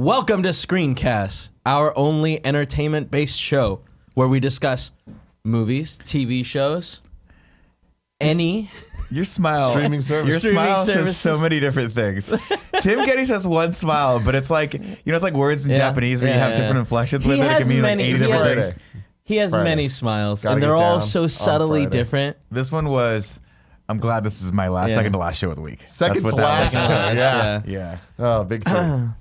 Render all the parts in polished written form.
Welcome to Screencast, our only entertainment-based show where we discuss movies, TV shows, Your smile. Streaming service. Your Streaming smile services. says so many different things. Tim Gettys has one smile, but it's like, it's like words in Japanese where you have different inflections with it. It can mean like 80 different things. He has many smiles, Gotta and they're get all down so on subtly Friday. different. This one was, I'm glad this is my second to last show of the week. Second That's to what last that show. was. Yeah. Yeah. Oh, big thing.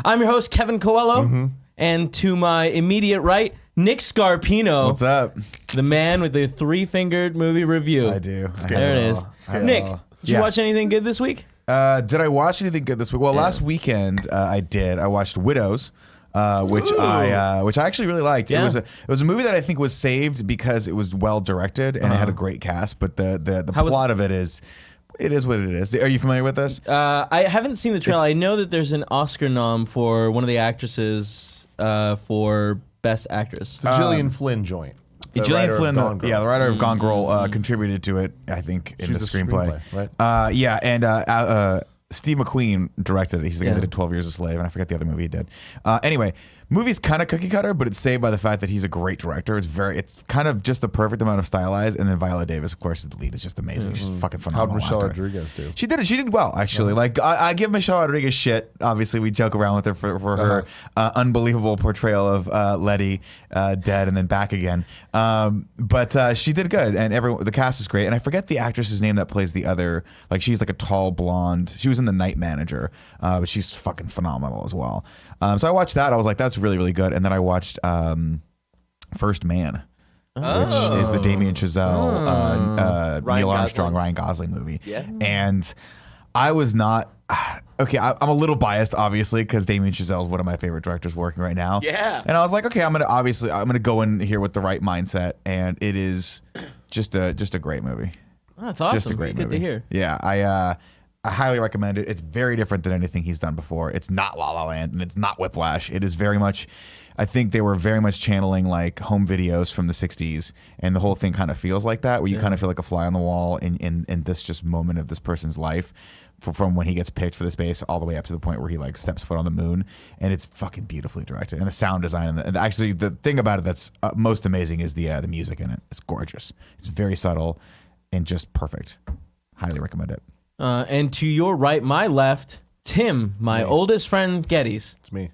I'm your host, Kevin Coelho, and to my immediate right, Nick Scarpino. What's up? The man with the three-fingered movie review. I do. There it is. Nick, did you Yeah. watch anything good this week? Did I watch anything good this week? Well, last weekend I did. I watched Widows, which I actually really liked. Yeah. It was a movie that I think was saved because it was well directed and it had a great cast. But the plot of it is what it is. Are you familiar with this? I haven't seen the trailer. I know that there's an Oscar nom for one of the actresses for Best Actress. It's a Gillian Flynn joint. The Gillian writer of Flynn, Gone Girl. the writer of Gone Girl, contributed to it. I think in She's the a screenplay. right? And Steve McQueen directed it. He's the guy Yeah. that did 12 Years a Slave, and I forget the other movie he did. Anyway, movie's kind of cookie cutter, but it's saved by the fact that he's a great director. It's kind of just the perfect amount of stylized, and then Viola Davis, of course, is the lead. Is just amazing. She's fucking How'd phenomenal. Michelle actor. Rodriguez do? She did it. She did well, actually. Like I give Michelle Rodriguez shit. Obviously, we joke around with her for her unbelievable portrayal of Letty dead and then back again. But she did good, and the cast is great. And I forget the actress's name that plays the other. Like she's like a tall blonde. She was in The Night Manager, but she's fucking phenomenal as well. So I watched that. I was like, that's really really good. And then I watched First Man. Which is the Damien Chazelle, Neil Armstrong, Ryan Gosling movie. Yeah. And I was not okay. I'm a little biased, obviously, because Damien Chazelle is one of my favorite directors working right now. Yeah. And I was like, okay, I'm gonna go in here with the right mindset, and it is just a great movie. Oh, that's awesome. Just a great It's movie. good to hear. Yeah, I highly recommend it. It's very different than anything he's done before. It's not La La Land and it's not Whiplash. It is very much, I think they were very much channeling like home videos from the 60s, and the whole thing kind of feels like that, where you kind of feel like a fly on the wall in this just moment of this person's life, from when he gets picked for the space all the way up to the point where he like steps foot on the moon, and it's fucking beautifully directed. And the sound design and actually the thing about it that's most amazing is the music in it. It's gorgeous. It's very subtle and just perfect. Highly recommend it. And to your right, my left, Tim, my oldest friend, Gettys. It's me.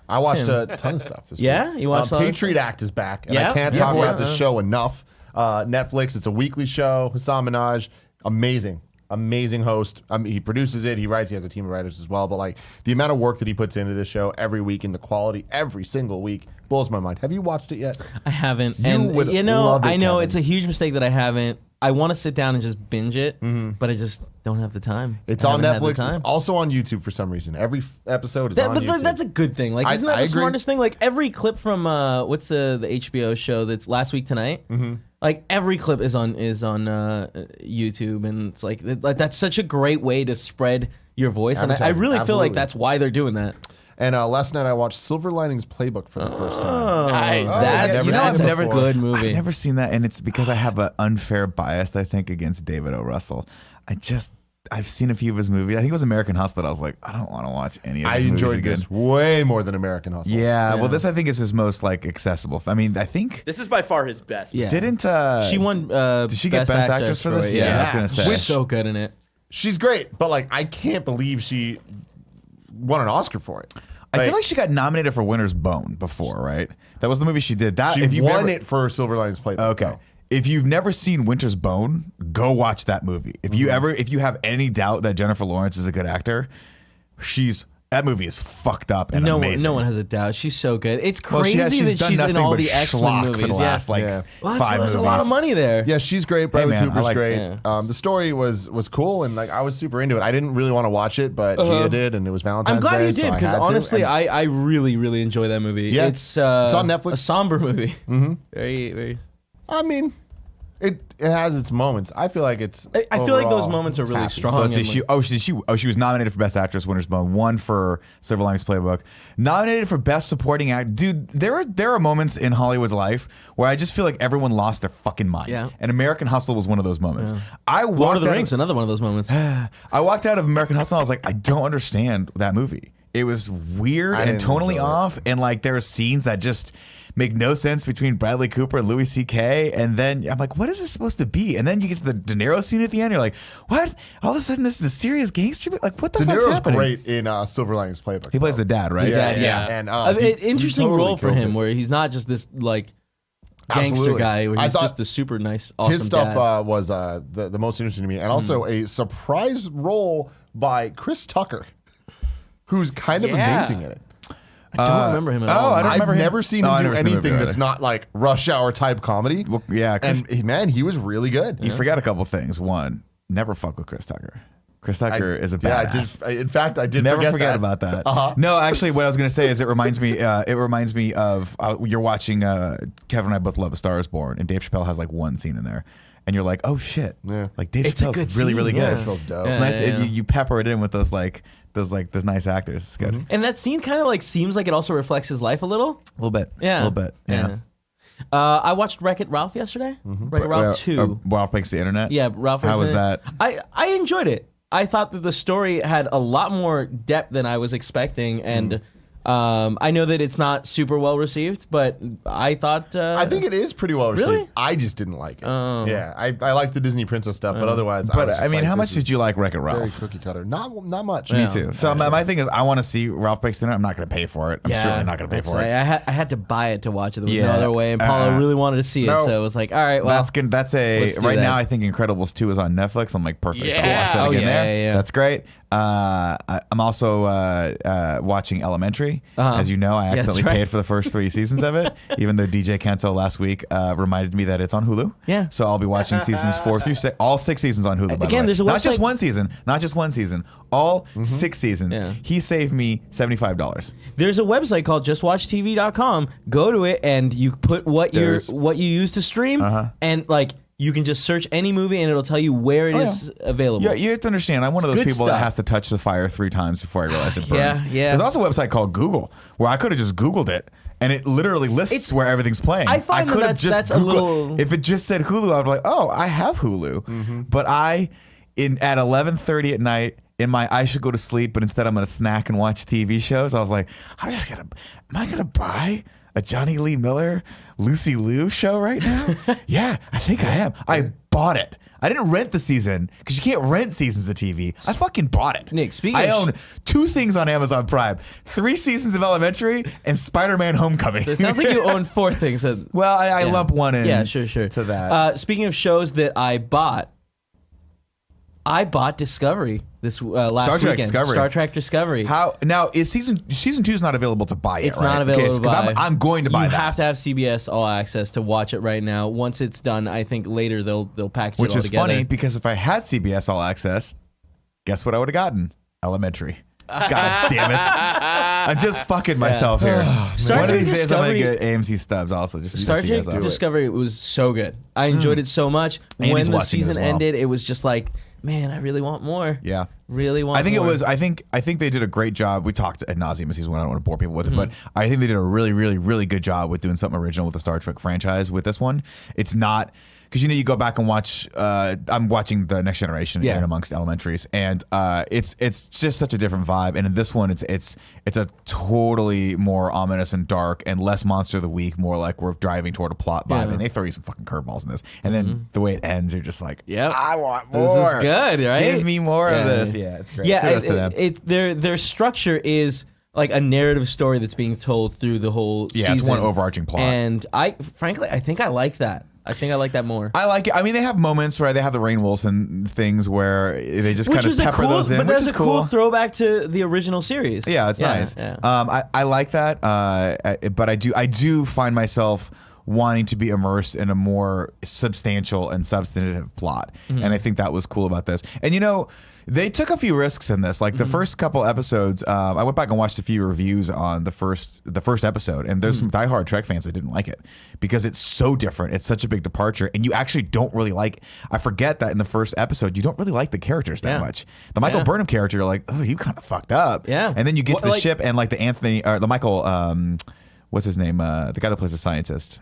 I watched a ton of stuff this week. Yeah? You watched a lot of Patriot Act is back, and Yeah? I can't Yeah, talk boy. about this show enough. Netflix, it's a weekly show. Hassan Minhaj, amazing host. He produces it, he writes, he has a team of writers as well. But like the amount of work that he puts into this show every week and the quality every single week blows my mind. Have you watched it yet? I haven't. would And love it, I know Kevin. it's a huge mistake that I haven't. I want to sit down and just binge it, but I just don't have the time. It's I on haven't had the Netflix. time. It's also on YouTube for some reason. Every episode is That- on but YouTube. that's a good thing. Like, isn't that I the agree. smartest thing? Like, every clip from what's the HBO show that's Last Week Tonight? Mm-hmm. Like, every clip is on YouTube, and it's like that's such a great way to spread your voice. And I Advertising, really feel like absolutely. that's why they're doing that. And last night I watched Silver Linings Playbook for the first time. Nice. I've That's never a seen it good before. movie. I've never seen that, and it's because I have an unfair bias, I think, against David O. Russell. I've seen a few of his movies. I think it was American Hustle. I was like, I don't want to watch any of I his movies enjoyed again. this way more than American Hustle. Yeah, well, this I think is his most like accessible. I mean, I think This is by far his best. Yeah. didn't She won. did she get Best Actress for this? it. Yeah, I was gonna say. She's so good in it. She's great, but like I can't believe she won an Oscar for it. I feel like she got nominated for Winter's Bone before, right? That was the movie she did. That she if you won it for Silver Linings Playbook. Okay. though. If you've never seen Winter's Bone, go watch that movie. If you have any doubt that Jennifer Lawrence is a good actor, that movie is fucked up and amazing. No one has a doubt. She's so good. It's Well, crazy she's that done she's in nothing all but the X-Men schlock movies. for the last Yeah. Well, five that's movies. a lot of money there. Yeah, she's great. Bradley man, I Cooper's like- great. yeah. The story was cool, and like I was super into it. I didn't really want to watch it, but Gia did, and it was Valentine's I'm glad Day. you so did I because had to, honestly, and I really really enjoy that movie. Yeah. It's on Netflix. A somber movie. Mm-hmm. Very. I mean, it has its moments. I feel like it's. I feel like those overall, moments are it's really happy. strong. So let's see, and, she was nominated for Best Actress, Winter's Bone, won for Silver Linings Playbook, nominated for Best Supporting Act. Dude, there are moments in Hollywood's life where I just feel like everyone lost their fucking mind. Yeah. And American Hustle was one of those moments. Lord of the Rings, another one of those moments. I walked out of American Hustle and I was like, I don't understand that movie. It was weird I and didn't tonally enjoy it. off, and like there are scenes that just make no sense between Bradley Cooper and Louis C.K. And then I'm like, what is this supposed to be? And then you get to the De Niro scene at the end. You're like, what? All of a sudden, this is a serious gangster movie? Like, what the De fuck's Niro's happening? great in Silver Linings Playbook. He plays the dad, right? And An interesting he totally role for kills him, it. where he's not just this like gangster Absolutely. guy, where I he's thought just a super nice, awesome His stuff dad. was the most interesting to me, and also a surprise role by Chris Tucker, who's kind of Yeah. amazing in it. I don't remember him at all. I don't remember I've him. never seen No, I him do never seen him anything do that's either. not like Rush Hour type comedy. Well, yeah, Chris, And man, he was really good. you forgot a couple things. One, never fuck with Chris Tucker. Chris Tucker is a badass. In fact, I did Never forget forget that. about that. Uh-huh. No, actually, what I was going to say is it reminds me. It reminds me of you're watching. Kevin and I both love A Star Is Born, and Dave Chappelle has like one scene in there, and you're like, oh shit, Yeah. like Dave It's a Chappelle's good really, scene, really yeah. good. Dave Chappelle's dope. It's Yeah, nice. yeah. You pepper it in with those nice actors. It's good. And that scene kind of like seems like it also reflects his life a little. A little bit. Yeah, A little bit. Yeah. I watched Wreck-It Ralph yesterday. Wreck-It Ralph 2. Ralph Makes the Internet. Yeah, Ralph. How was in it. that? I enjoyed it. I thought that the story had a lot more depth than I was expecting, and I know that it's not super well received, but I thought I think it is pretty well received. Really? I just didn't like it. Oh. Yeah, I like the Disney princess stuff, but otherwise, But was I just mean, like, how this much did is you like Wreck-It Very Ralph? cookie cutter. Not much. Me too. So my thing is, I want to see Ralph Makes the Internet. I'm not going to pay for it. I'm certainly not going to pay for it. I had to buy it to watch it. There was no Yeah. other way, and Paula really wanted to see it, no. so it was like, all right, well, That's good. That's let's do right that. now. I think Incredibles 2 is on Netflix. I'm like, perfect. I'll Yeah. watch that Oh, again yeah, there. yeah. That's great. I'm also watching Elementary. As you know, I accidentally right. paid for the first 3 seasons of it, even though DJ Kento last week reminded me that it's on Hulu. Yeah. So I'll be watching seasons 4 through 6, all 6 seasons on Hulu. By Again, the way. there's a not just website- one season, all 6 seasons. Yeah. He saved me $75. there's a website called justwatchtv.com. Go to it, and you put what There's- you use to stream, and like you can just search any movie, and it'll tell you where it is available. Yeah, you have to understand. I'm one of those good people that stuff. has to touch the fire 3 times before I realize it Yeah, burns. yeah. There's also a website called Google where I could have just Googled it, and it literally lists where everything's playing. I find that could have that's a little- If it just said Hulu, I'd be like, oh, I have Hulu. But at 11:30 at night, in my I should go to sleep, but instead I'm going to snack and watch TV shows. I was like, am I going to buy a Johnny Lee Miller, Lucy Liu show right now? Yeah, I think I am. I bought it. I didn't rent the season because you can't rent seasons of TV. I fucking bought it. Nick, speaking I of own 2 things on Amazon Prime: 3 seasons of Elementary and Spider-Man: Homecoming. It sounds like you own 4 things. Well, I Yeah. lump one in. Yeah, sure. To that. Speaking of shows that I bought Discovery this last Star Trek weekend. Discovery. Star Trek Discovery. How now is season 2 is not available to buy yet? It's right? not available to Because buy. I'm going to buy you that. have to have CBS All Access to watch it right now. Once it's done, I think later they'll package Which it all is together. funny because if I had CBS All Access, guess what I would have gotten? Elementary. God damn it! I'm just fucking myself here. Star One of Trek these days I'm gonna Discovery- get AMC stubs also. Just Star so you guys Trek know. Discovery was so good. I enjoyed it so much. Andy's When the watching it as season well. ended, it was just like, man, I really want more. Yeah. Really want I think more. it was. I think they did a great job. We talked ad nauseum as season 1. I don't want to bore people with it, Mm-hmm. but I think they did a really, really, really good job with doing something original with the Star Trek franchise. With this one, it's not because you go back and watch. I'm watching the Next Generation in amongst Elementaries, and it's just such a different vibe. And in this one, it's a totally more ominous and dark and less Monster of the Week, more like we're driving toward a plot vibe. Yeah. And they throw you some fucking curveballs in this, and then the way it ends, you're just like, Yep. I want This more. is good, right? Give me more Yeah. of this. Yeah, it's great. Yeah, Kudos to them. their structure is like a narrative story that's being told through the whole season. Yeah, it's one overarching plot. And I think I like that. I think I like that more. I like it. I mean, they have moments where they have the Rainn Wilson things where they just kind of was a pepper cool, those in, but which that's is a cool cool. throwback to the original series. Yeah, it's nice. Yeah. I like that, but I do find myself wanting to be immersed in a more substantial and substantive plot, and I think that was cool about this. And they took a few risks in this. Like the first couple episodes, I went back and watched a few reviews on the first episode, and there's some diehard Trek fans that didn't like it because it's so different. It's such a big departure, and you actually don't really like. I forget that in the first episode, you don't really like the characters that Yeah. much. The Michael Yeah. Burnham character, you're like, oh, you kind of fucked up. Yeah. And then you get to the Like- ship, and like the Michael, what's his name? The guy that plays the scientist.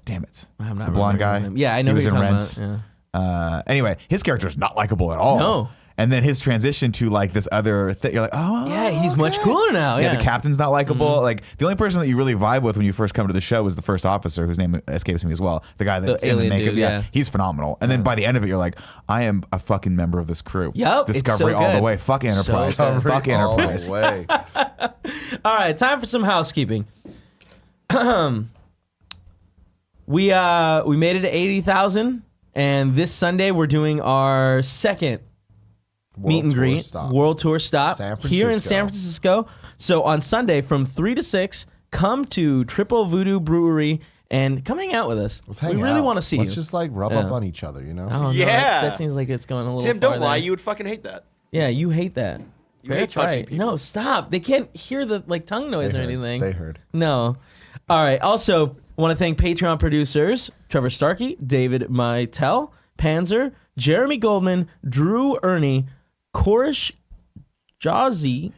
Damn it. I'm not The blonde remembering guy. his name. Yeah, I know He who was you're in talking Rent. about. Yeah. Anyway, his character is not likable at all. No. And then his transition to like this other thing, you're like, oh, Yeah, he's much cooler now. Yeah, the captain's not likable. Like the only person that you really vibe with when you first come to the show is the first officer, whose name escapes me as well. The guy that's in the alien makeup. dude, yeah, yeah. he's phenomenal. And then by the end of it, you're like, I am a fucking member of this crew. Yep, it's Discovery so all the good. way. Fuck Enterprise. So good. Fuck All the Enterprise. way. All right, time for some housekeeping. We made it to 80,000, and this Sunday we're doing our second meet and Tour greet, stop. world tour stop San here in Francisco. San Francisco. So on Sunday from 3 to 6, come to Triple Voodoo Brewery and come hang out with us. Let's hang we really out. want to see Let's you. just like rub up on each other, you know? Oh, no, Yeah. that seems like it's going a little Tim, far don't lie. there. You would fucking hate that. Yeah, you hate that. You hate That's touching right. people. No, stop. They can't hear the like tongue noise or heard. anything. They heard. No. All right. Also, want to thank Patreon producers Trevor Starkey, David Maitel, Panzer, Jeremy Goldman, Drew Ernie, Korish Jazzy,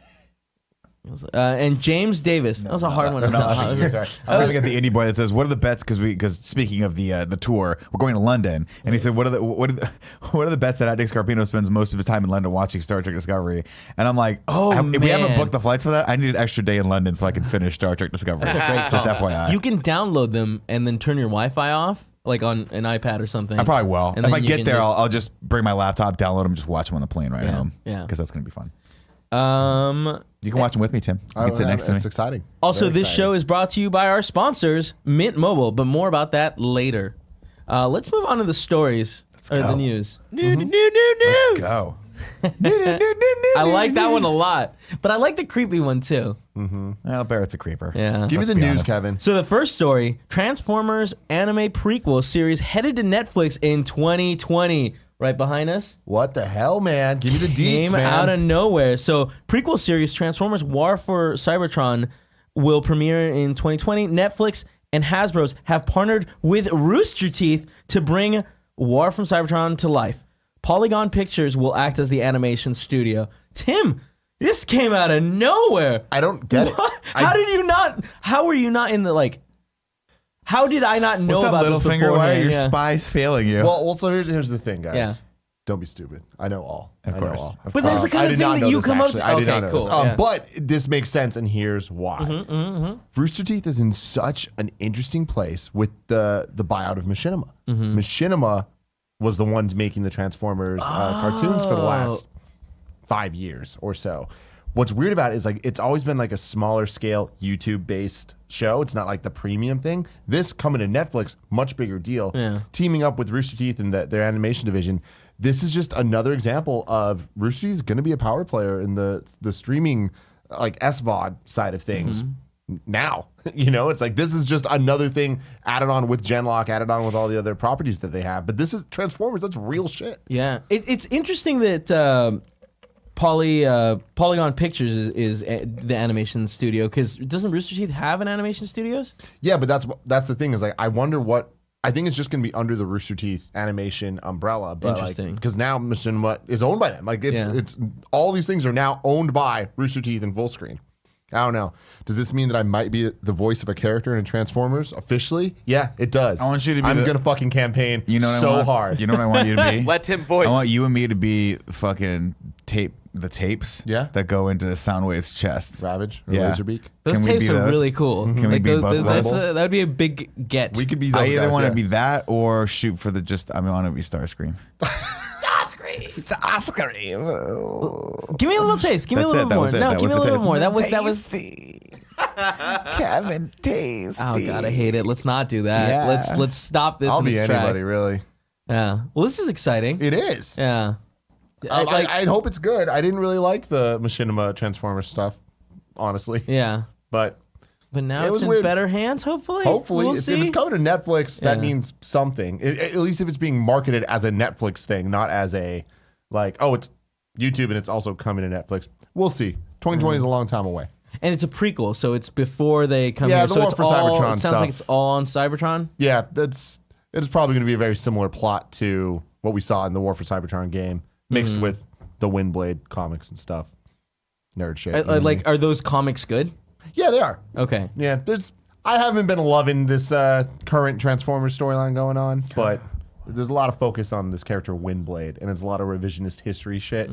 and James Davis. That was a hard one. I'm trying to get the indie boy that says, "What are the bets?" Because speaking of the tour, we're going to London, and he said, "What are the bets that Nick Scarpino spends most of his time in London watching Star Trek Discovery?" And I'm like, Oh, if we haven't man. booked the flights for that, I need an extra day in London so I can finish Star Trek Discovery." That's a great Just call. FYI. You can download them and then turn your Wi-Fi off, like on an iPad or something. I probably will. And If then I you get can there, just- I'll just bring my laptop, download them, just watch them on the plane right Yeah, home. yeah. Because that's gonna be fun. Um. You can watch them with me, Tim. You can sit next to me. It's exciting. Also, Very this exciting. show is brought to you by our sponsors, Mint Mobile, but more about that later. Let's move on to the stories or go. the news. New news. Go. I like that one a lot, but I like the creepy one too. Well, Barrett's a creeper. Yeah. Give me Let's the be news, honest. Kevin. So the first story, Transformers anime prequel series headed to Netflix in 2020. Right behind us. What the hell, man? Give me the deets, Came man. out of nowhere. So prequel series Transformers War for Cybertron will premiere in 2020. Netflix and Hasbro's have partnered with Rooster Teeth to bring War from Cybertron to life. Polygon Pictures will act as the animation studio. Tim, this came out of nowhere. I don't get it. What? How did you not? How were you not in the like? How did I not know What's up, about this Littlefinger? Why are beforehand? your Yeah. spies failing you? Well, so here's the thing, guys. Yeah. Don't be stupid. I know all. Of I know course. all. But that's the kind I of did thing not that know you this, come up actually. to- I did Okay, not know cool, this. yeah. But this makes sense, and here's why. Rooster Teeth is in such an interesting place with the buyout of Machinima. Machinima was the ones making the Transformers cartoons for the last 5 years or so. What's weird about it is like it's always been like a smaller scale YouTube based show. It's not like the premium thing. This coming to Netflix, much bigger deal. Yeah. Teaming up with Rooster Teeth and their animation division. This is just another example of Rooster Teeth is going to be a power player in the streaming like SVOD side of things. Now, it's like this is just another thing added on with Genlock, added on with all the other properties that they have. But this is Transformers. That's real shit. Yeah, it's interesting that Polygon Pictures is the animation studio because doesn't Rooster Teeth have an animation studios? Yeah, but that's the thing is like I wonder what I think it's just going to be under the Rooster Teeth animation umbrella. But Interesting. because now Machinima is owned by them. Like it's all these things are now owned by Rooster Teeth in full screen. I don't know. Does this mean that I might be the voice of a character in Transformers officially? Yeah, it does. I want you to be I'm the- gonna fucking campaign You know what so I want? hard. You know what I want you to be? Let Tim voice. I want you and me to be fucking the tapes Yeah. that go into Soundwave's chest. Ravage or Yeah. Laserbeak. Those Can we tapes be are those? really cool. Can we be both of that's those? that would be a big get. We could be those I either guys, want to yeah. be that or shoot for I want to be Starscream. Starscream. Give me a little taste. Give me a That's little it. That more. was it. No, That give me a was the little bit taste. more. That was. Tasty. Kevin Tasty. Oh god, I hate it. Let's not do that. Yeah. Let's stop this. I'll in be its anybody, tracks. really. Yeah. Well, this is exciting. It is. Yeah. I hope it's good. I didn't really like the Machinima Transformers stuff, honestly. Yeah. But But now It it's was in weird. better hands. Hopefully. hopefully, We'll if see. it's coming to Netflix, that Yeah. means something. At least if it's being marketed as a Netflix thing, not as a it's YouTube and it's also coming to Netflix. We'll see. 2020 is a long time away. And it's a prequel, so it's before they come Yeah, here. the So War it's for all. Cybertron It sounds stuff. like it's all on Cybertron. Yeah, it's probably going to be a very similar plot to what we saw in the War for Cybertron game, mixed with the Windblade comics and stuff. Nerd shit. you know what I mean? Are those comics good? Yeah, they are. Okay. Yeah, I haven't been loving this current Transformers storyline going on, but there's a lot of focus on this character Windblade, and it's a lot of revisionist history shit.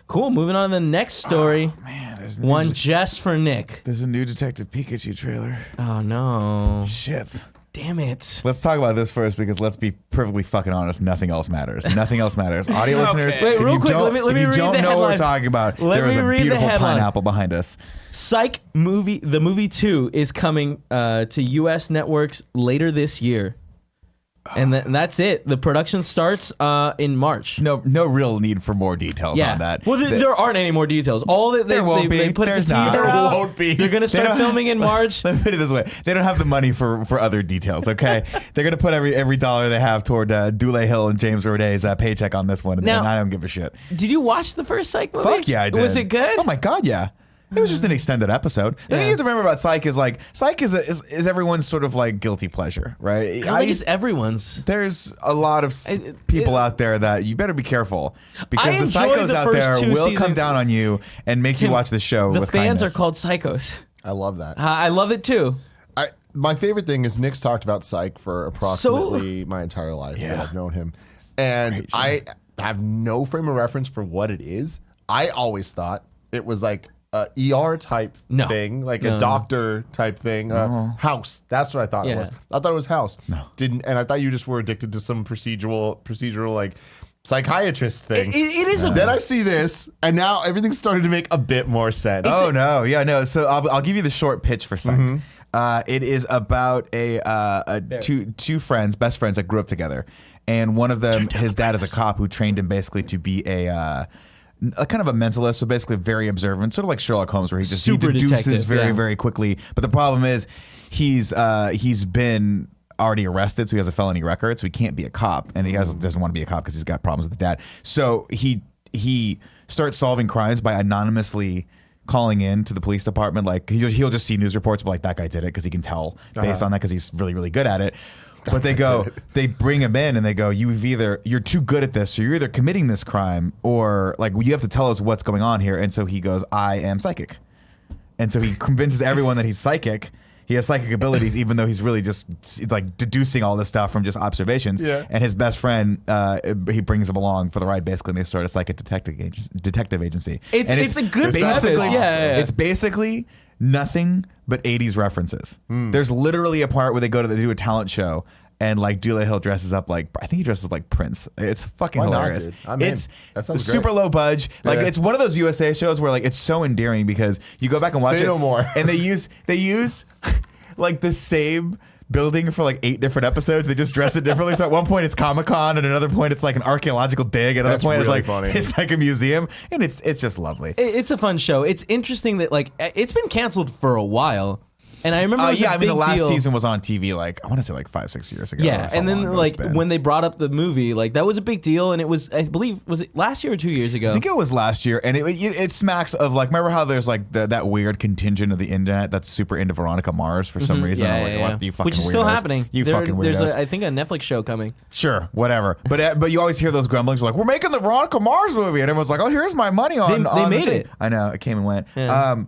Cool. Moving on to the next story. Man, there's One just for Nick. There's a new Detective Pikachu trailer. Oh no! Shit. Damn it! Let's talk about this first because let's be perfectly fucking honest. Nothing else matters. Nothing else matters. Audio listeners, Wait, if real you quick, don't, let me if you read don't the know what we're headline. talking about, Let there is me a read the beautiful headline. pineapple behind us. Psych movie. The movie 2 is coming to U.S. networks later this year, and that's it. The production starts in March. No real need for more details on that. Well, there aren't any more details. All that There won't be. they put There's the not. teaser There out. won't be. They're gonna start filming in March. Let me put it this way: they don't have the money for other details. Okay, they're gonna put every dollar they have toward Dule Hill and James Roday's paycheck on this one, and Now- I don't give a shit. Did you watch the first Psych movie? Fuck yeah, I did. Was it good? Oh my god, yeah. It was just an extended episode. The thing you have to remember about Psych is Psych is everyone's sort of like guilty pleasure, right? I think it's everyone's. There's a lot of people out there that you better be careful because the enjoyed psychos the out there first 2 will come seasons. down on you and make you watch the show The with fans kindness. are called psychos. I love that. I love it too. My favorite thing is Nick's talked about Psych for approximately my entire life that I've known him. And I have no frame of reference for what it is. I always thought it was like a ER type thing, like a doctor type thing. House. That's what I thought it was. I thought it was House. No. And I thought you just were addicted to some procedural like psychiatrist thing. It is Then I see this, and now everything's starting to make a bit more sense. Oh no, yeah, no. So I'll give you the short pitch for Psych. It is about two friends, best friends that grew up together, and one of them, his dad is a cop who trained him basically to be a kind of a mentalist, so basically very observant, sort of like Sherlock Holmes, where he Super deduces detective, very very quickly. But the problem is he's been already arrested, so he has a felony record, so he can't be a cop, and he doesn't want to be a cop because he's got problems with his dad. So he starts solving crimes by anonymously calling in to the police department. Like he'll just see news reports, but like that guy did it because he can tell based on that because he's really really good at it. But they bring him in and they go, you're too good at this, so you're either committing this crime or like you have to tell us what's going on here. And so he goes, I am psychic. And so he convinces everyone that he's psychic. He has psychic abilities, even though he's really just like deducing all this stuff from just observations. Yeah. And his best friend, he brings him along for the ride, basically, and they start a psychic detective agency. It's a good basically, premise. Yeah. It's basically nothing but 80s references. There's literally a part where they do a talent show and like Dule Hill dresses up like, I think he dresses up like Prince. It's fucking hilarious. It's that sounds super great. low budge. Like it's one of those USA shows where like it's so endearing because you go back and watch Say it. no more. And they use like the same building for like 8 different episodes. They just dress it differently. So at one point it's Comic-Con, at another point it's like an archaeological dig, at another point really it's like funny. it's like a museum, and it's just lovely. It's a fun show. It's interesting that like it's been canceled for a while. And I remember it was a big the last deal. season was on TV like I want to say like 5-6 years ago. Yeah, That's how and then long ago like it's been. when they brought up the movie, like that was a big deal, and it was, I believe, was it last year or 2 years ago? I think it was last year, and it smacks of like, remember how there's like that weird contingent of the internet that's super into Veronica Mars for some reason. Yeah, I'm like, yeah, what you fucking which is still weirdos. happening. You fucking weirdos. There's I think a Netflix show coming. Sure, whatever. But you always hear those grumblings like, we're making the Veronica Mars movie, and everyone's like, oh, here's my money on. They on made the it. I know, it came and went. Yeah.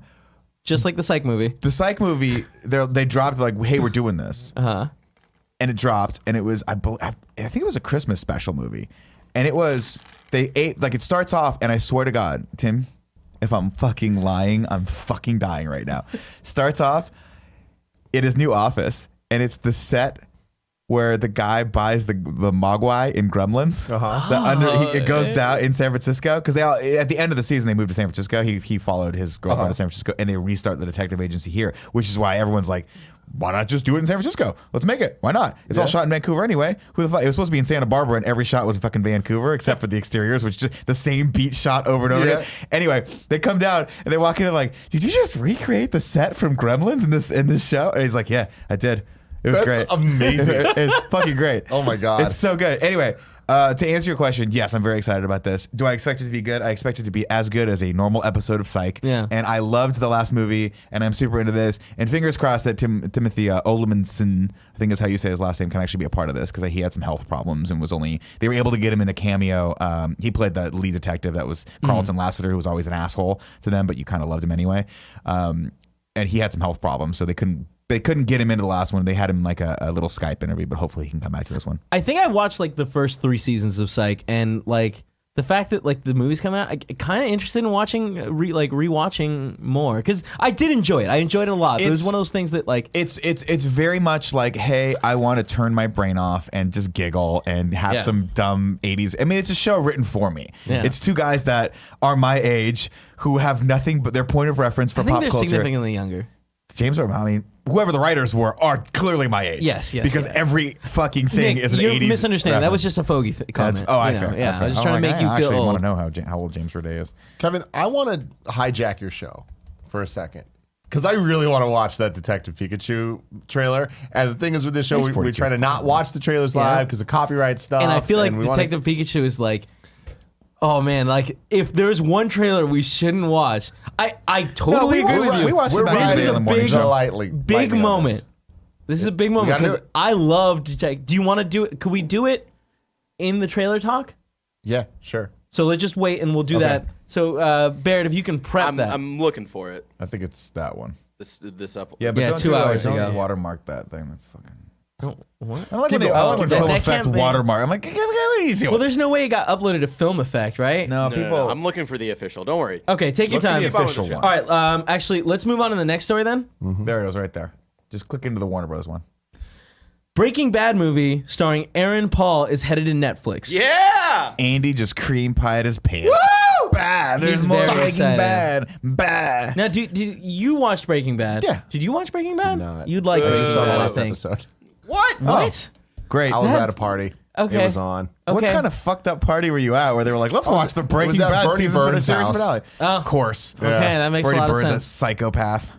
Just like the Psych movie. The Psych movie, they dropped like, hey, we're doing this. And it dropped, and it was, I think it was a Christmas special movie. And it was, it starts off, and I swear to God, Tim, if I'm fucking lying, I'm fucking dying right now. Starts off, it is new office, and it's the set where the guy buys the Mogwai in Gremlins. It goes down in San Francisco because at the end of the season they moved to San Francisco. He followed his girlfriend to San Francisco, and they restart the detective agency here, which is why everyone's like, why not just do it in San Francisco? Let's make it. Why not? It's all shot in Vancouver anyway. Who the fuck? It was supposed to be in Santa Barbara, and every shot was in fucking Vancouver except for the exteriors, which is just the same beat shot over and over again. Anyway, they come down and they walk in and like, did you just recreate the set from Gremlins in this show? And he's like, yeah, I did. It was great. Amazing. It's fucking great. Oh my God. It's so good. Anyway, to answer your question, yes, I'm very excited about this. Do I expect it to be good? I expect it to be as good as a normal episode of Psych. Yeah. And I loved the last movie, and I'm super into this. And fingers crossed that Timothy Olemanson, I think is how you say his last name, can actually be a part of this because he had some health problems and they were able to get him in a cameo. He played the lead detective that was Carlton Lassiter, who was always an asshole to them, but you kind of loved him anyway. And he had some health problems, so they couldn't they couldn't get him into the last one. They had him like a little Skype interview, but hopefully he can come back to this one. I think I watched like the first 3 seasons of Psych, and like the fact that like the movie's coming out, I kind of interested in watching, rewatching more because I did enjoy it. I enjoyed it a lot. It was one of those things that like it's very much like, hey, I want to turn my brain off and just giggle and have some dumb 80s. I mean, it's a show written for me. Yeah. It's 2 guys that are my age who have nothing but their point of reference for pop culture. I think they're significantly younger. James or I mean, whoever the writers were are clearly my age. Yes. Because every fucking thing Nick, is an 80s. You're misunderstanding. reference. That was just a fogey comment. I was just trying to make you feel old. I old. want to know how old James Roday is. Kevin, I want to hijack your show for a second. Because I really want to watch that Detective Pikachu trailer. And the thing is with this show, we try to not watch the trailers live because of copyright stuff. And I feel like Detective Pikachu is like, oh man, like if there's one trailer we shouldn't watch, I totally agree with you. We watched it back in the morning show. Big moment. This is a big moment because I love Detective. Do you want to do it? Could we do it in the trailer talk? Yeah, sure. So let's just wait and we'll do that. So Barrett, if you can prep that. I'm looking for it. I think it's that one. This up. Yeah, but don't 2 hours don't ago. watermark that thing. That's fucking. What? I like when Film Effect watermark. I'm like, easy. Well, there's no way it got uploaded to Film Effect, right? No, people. I'm looking for the official. Don't worry. Okay, take your time. The official one. All right, actually, let's move on to the next story then. There it is, right there. Just click into the Warner Bros. one. Breaking Bad movie starring Aaron Paul is headed to Netflix. Yeah. Andy just cream pied his pants. Woo! Bad. There's He's more very Breaking excited. Bad. Bad. Now, did you watch Breaking Bad? Yeah. Did you watch Breaking Bad? not. You'd like I Breaking just saw the Bad, I last think. episode. What? What? Great. I was at a party. Okay. It was on. Okay. What kind of fucked up party were you at where they were like, let's watch the Breaking at Bad Bernie season for the Burns' series house. finale? Oh. Of course. Okay, that makes Bernie a lot Burns, of a sense. psychopath.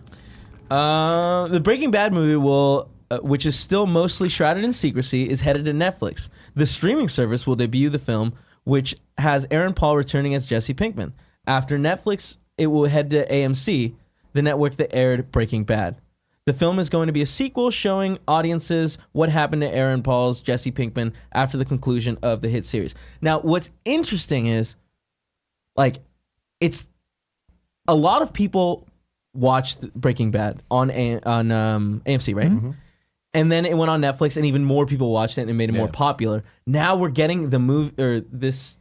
The Breaking Bad movie will, which is still mostly shrouded in secrecy, is headed to Netflix. The streaming service will debut the film, which has Aaron Paul returning as Jesse Pinkman. After Netflix, it will head to AMC, the network that aired Breaking Bad. The film is going to be a sequel showing audiences what happened to Aaron Paul's Jesse Pinkman after the conclusion of the hit series. Now, what's interesting is, like, it's a lot of people watched Breaking Bad on AMC, right? Mm-hmm. And then it went on Netflix, and even more people watched it, and it made it more popular. Now we're getting the movie or this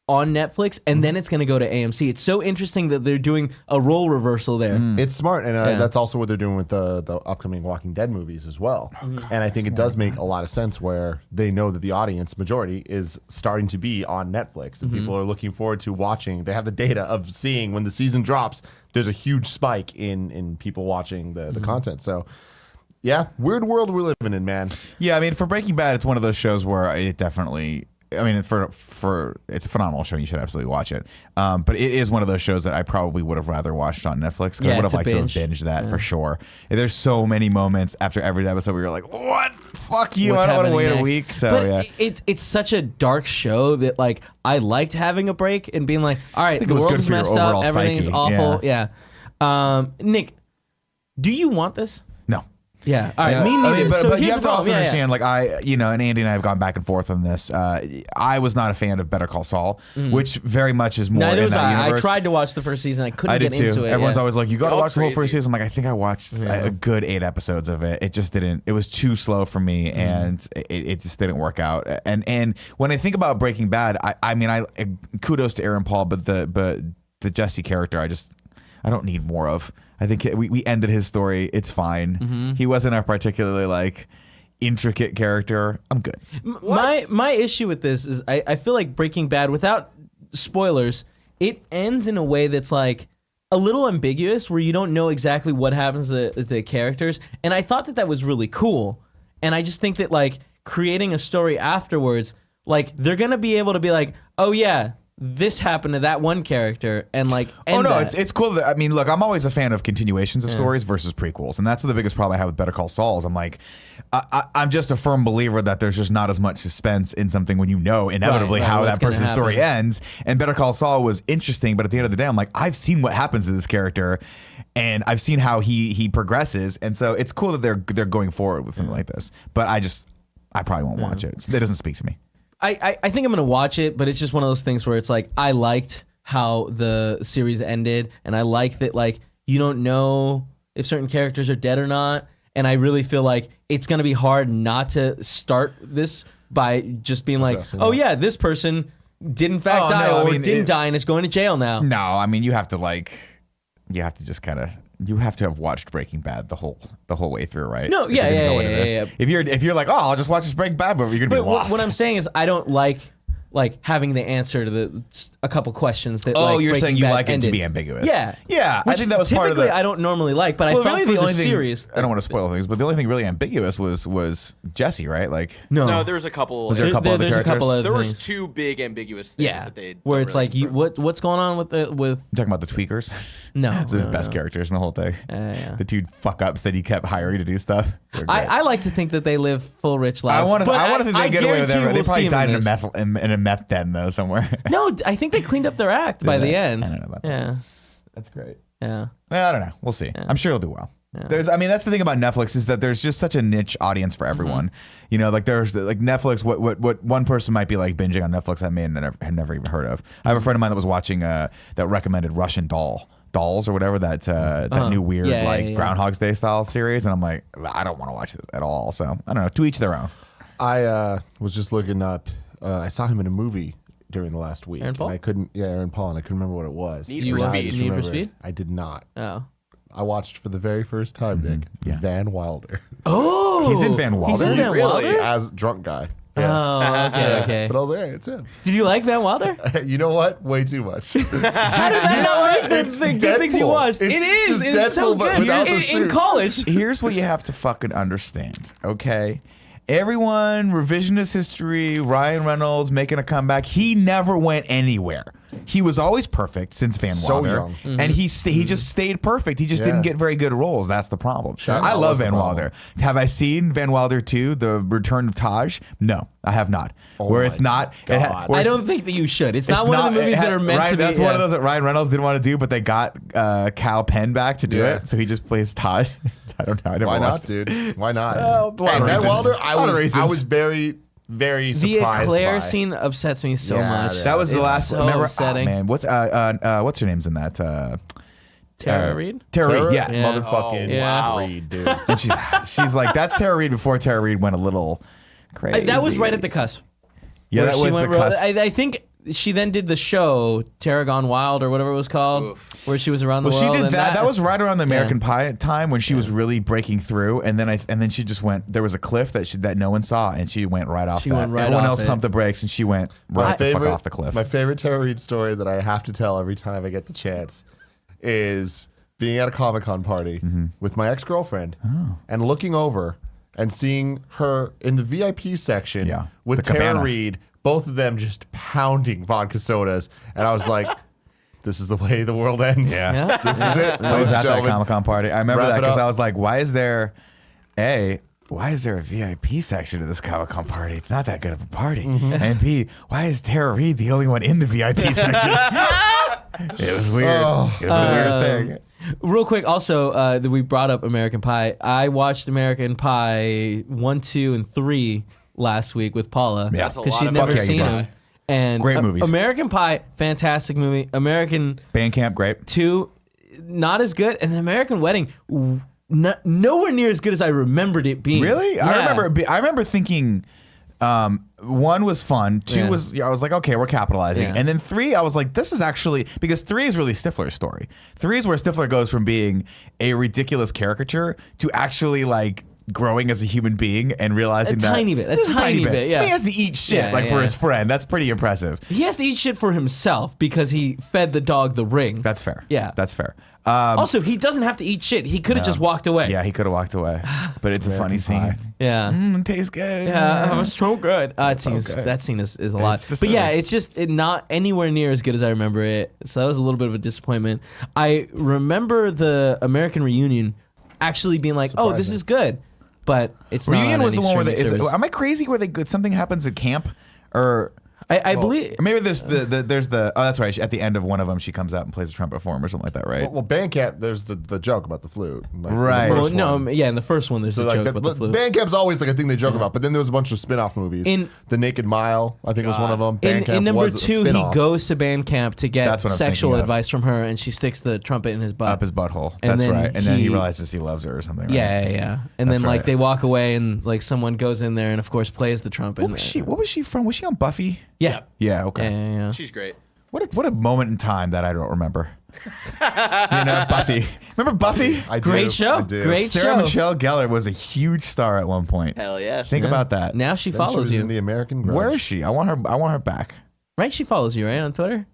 on Netflix, and then it's going to go to AMC. It's so interesting that they're doing a role reversal there. It's smart, and that's also what they're doing with the upcoming Walking Dead movies as well. And I think it does make a lot of sense where they know that the audience majority is starting to be on Netflix, and people are looking forward to watching. They have the data of seeing when the season drops, there's a huge spike in people watching the content. So, yeah, weird world we're living in, man. Yeah, I mean, for Breaking Bad, it's one of those shows where it definitely. I mean, for it's a phenomenal show. You should absolutely watch it. But it is one of those shows that I probably would have rather watched on Netflix. Because I would have liked to have binged that for sure. There's so many moments after every episode where you're like, "What? Fuck you! I don't want to wait a week." So but it's such a dark show that like I liked having a break and being like, "All right, the world is messed up, everything's awful." Yeah. Nick, do you want this? No. Yeah. All right. Me neither. I mean, so but you here's have the to also problem. understand, like and Andy and I have gone back and forth on this. I was not a fan of Better Call Saul, which very much is more Neither in was that I. universe. I tried to watch the first season. I couldn't get too. into it. Everyone's always like, you got to watch the whole first crazy. season. I'm like, I think I watched a good 8 episodes of it. It just didn't. It was too slow for me, and it just didn't work out. And when I think about Breaking Bad, I mean, kudos to Aaron Paul, but the Jesse character, I don't need more of. I think we ended his story. It's fine. He wasn't a particularly like intricate character. I'm good. My issue with this is I feel like Breaking Bad, without spoilers, it ends in a way that's like a little ambiguous, where you don't know exactly what happens to the characters. And I thought that was really cool. And I just think that like creating a story afterwards, like they're gonna be able to be like, oh yeah, this happened to that one character, and like end that. It's cool. I mean, look, I'm always a fan of continuations of stories versus prequels, and that's what the biggest problem I have with Better Call Saul is. I'm like, I'm just a firm believer that there's just not as much suspense in something when you know inevitably how that person's story ends. And Better Call Saul was interesting, but at the end of the day, I'm like, I've seen what happens to this character, and I've seen how he progresses, and so it's cool that they're going forward with something like this. But I probably won't watch it. It doesn't speak to me. I think I'm gonna watch it, but it's just one of those things where it's like I liked how the series ended, and I like that like you don't know if certain characters are dead or not, and I really feel like it's gonna be hard not to start this by just being like, oh yeah, this person did in fact die or didn't die and is going to jail now. No, I mean you have to just kind of. You have to have watched Breaking Bad the whole way through, right? No, yeah. If you're like, oh, I'll just watch this Breaking Bad movie, you're gonna be lost. What I'm saying is, I don't like having the answer to a couple questions that. You're saying you like ended. it to be ambiguous. Yeah. I think that was part of typically the. I don't normally like, but I felt really for the only the thing. series. I don't want to spoil things, but the only thing really ambiguous was Jesse, right? Like, No, there's a couple. Was there a couple other there's a characters? couple of There was things. 2 big ambiguous things Yeah, that they where don't it's really like, what's going on with You're talking about the tweakers. No, Those are the best characters in the whole thing. Yeah. The 2 fuck ups that he kept hiring to do stuff. I like to think that they live full rich lives. I want to think they get away with guarantee everything. They we'll probably see died him in a meth den though somewhere. No, I think they cleaned up their act by the end. I don't know about that. Yeah, That's great. yeah. Well, I don't know. We'll see. I'm sure it'll do well. That's the thing about Netflix is that there's just such a niche audience for everyone. You know, like there's like Netflix. What one person might be like binging on Netflix, I may have never even heard of. I have a friend of mine that was watching that recommended Russian Dolls or whatever that new weird Groundhog's Day style series, and I'm like, I don't want to watch this at all. So I don't know. To each their own. I was just looking up. I saw him in a movie during the last week. Aaron Paul? And I couldn't. Yeah, Aaron Paul, and I couldn't remember what it was. Need for Speed. Need for Speed? I did not. Oh. I watched for the very first time, Nick. Van Wilder. Oh, He's in Van Wilder? He's in Van Really? Wilder? As drunk guy. Oh, okay. But I was like, hey, it's him. Did you like Van Wilder? You know what? Way too much. How did I not like the good things you Deadpool. watched? It's just It's so Deadpool, but good. without the In suit. college. Here's what you have to fucking understand, okay? Everyone, revisionist history, Ryan Reynolds making a comeback. He never went anywhere. He was always perfect since Van So Wilder, young. and he just stayed perfect. He just didn't get very good roles. That's the problem. I love Van Wilder. Have I seen Van Wilder 2, The Return of Taj? No, I have not. Where it's not. I don't think that you should. It's not one of the movies that are meant to be. That's one of those that Ryan Reynolds didn't want to do, but they got Kal Penn back to do it, so he just plays Taj. I don't know. I never Why not, watched it. dude? Why not? Well, a lot of Van reasons. Wilder, A lot of I reasons. was very, very The surprised Eclair by. scene upsets me so Yeah, much. yeah. That was the It's last. so Remember? upsetting. Oh, man, what's her name's in that? Tara Reid? Tara Reid. Yeah. Yeah. Motherfucking Yeah. Reid, dude. And she's like, that's Tara Reid before Tara Reid went a little crazy. That was right at the cusp. Yeah, where that she was the went cusp. I think she then did the show Tara Gone Wild or whatever it was called, where she was around the Well, world. she did and that. That was right around the American Pie time when she was Yeah. really breaking through, and then she just went. There was a cliff that no one saw, and she went right off. She that. went right Everyone off else it. pumped the brakes, and she went right the fuck off the cliff. My favorite Tara Reid story that I have to tell every time I get the chance is being at a Comic-Con party Mm-hmm. with my ex-girlfriend Oh. and looking over and seeing her in the VIP section Yeah, with the Tara cabana. Reid, both of them just pounding vodka sodas. And I was like, this is the way the world ends. Yeah. This is it. I was at that Comic-Con party. I remember Wrap that it because up. I was like, why is there a VIP section to this Comic-Con party? It's not that good of a party. Mm-hmm. And B, why is Tara Reid the only one in the VIP section? It was weird. Oh. It was a weird thing. Real quick, also, that we brought up American Pie. I watched American Pie 1, 2, and 3 last week with Paula. Yeah. That's a Because lot she'd of never Fuck yeah, you seen brought them. And Great movies. American Pie, fantastic movie. American Bandcamp, great. 2, not as good. And American Wedding, nowhere near as good as I remembered it being. Really? Yeah. I remember thinking 1 was fun. 2 Yeah. was, I was like, okay, we're capitalizing. Yeah. And then 3, I was like, this is actually, because 3 is really Stifler's story. 3 is where Stifler goes from being a ridiculous caricature to actually like growing as a human being and realizing A that tiny bit, a this is tiny bit, yeah. He has to eat shit Yeah, like for yeah. his friend. That's pretty impressive. He has to eat shit for himself because he fed the dog the ring. That's fair. Yeah. That's fair. Also, he doesn't have to eat shit. He could have just walked away. Yeah, he could have walked away. But it's a funny scene. Yeah. It tastes good. Yeah, it was so good. That scene is a lot. It's But yeah, disservice. it's just not anywhere near as good as I remember it. So that was a little bit of a disappointment. I remember the American Reunion actually being like, "Oh, this Surprising. is good," but it's Reunion not was the one where they. am I crazy where something happens at camp or I believe. Or maybe there's the oh, that's right. At the end of one of them, she comes out and plays a trumpet for him or something like that, right? Well, Bandcamp, there's the joke about the flute. Like, Right. in the Well, first no, one. yeah, in the first one, there's a joke about the flute. Bandcamp's always like a thing they joke about, but then there was a bunch of spin-off movies. The Naked Mile, I think, was one of them. Bandcamp In number was a 2, he spin-off. goes to Bandcamp to get That's what I'm sexual thinking of. advice from her, and she sticks the trumpet in his butt. Up his butthole. And That's then right. And then he he- realizes he loves her or something. Right? Yeah. And That's then like right. they walk away, and like someone goes in there, and of course plays the trumpet. What was she from? Was she on Buffy? Yeah. Yeah. Okay. Yeah. She's great. What a moment in time that I don't remember. Buffy. Remember Buffy? I do, Great show. I do. Great Sarah show. Michelle Gellar was a huge star at one point. Hell yeah. Think about that. Now she Then she follows was you. in the American Grudge. Where is she? I want her back. Right? She follows you, right? On Twitter?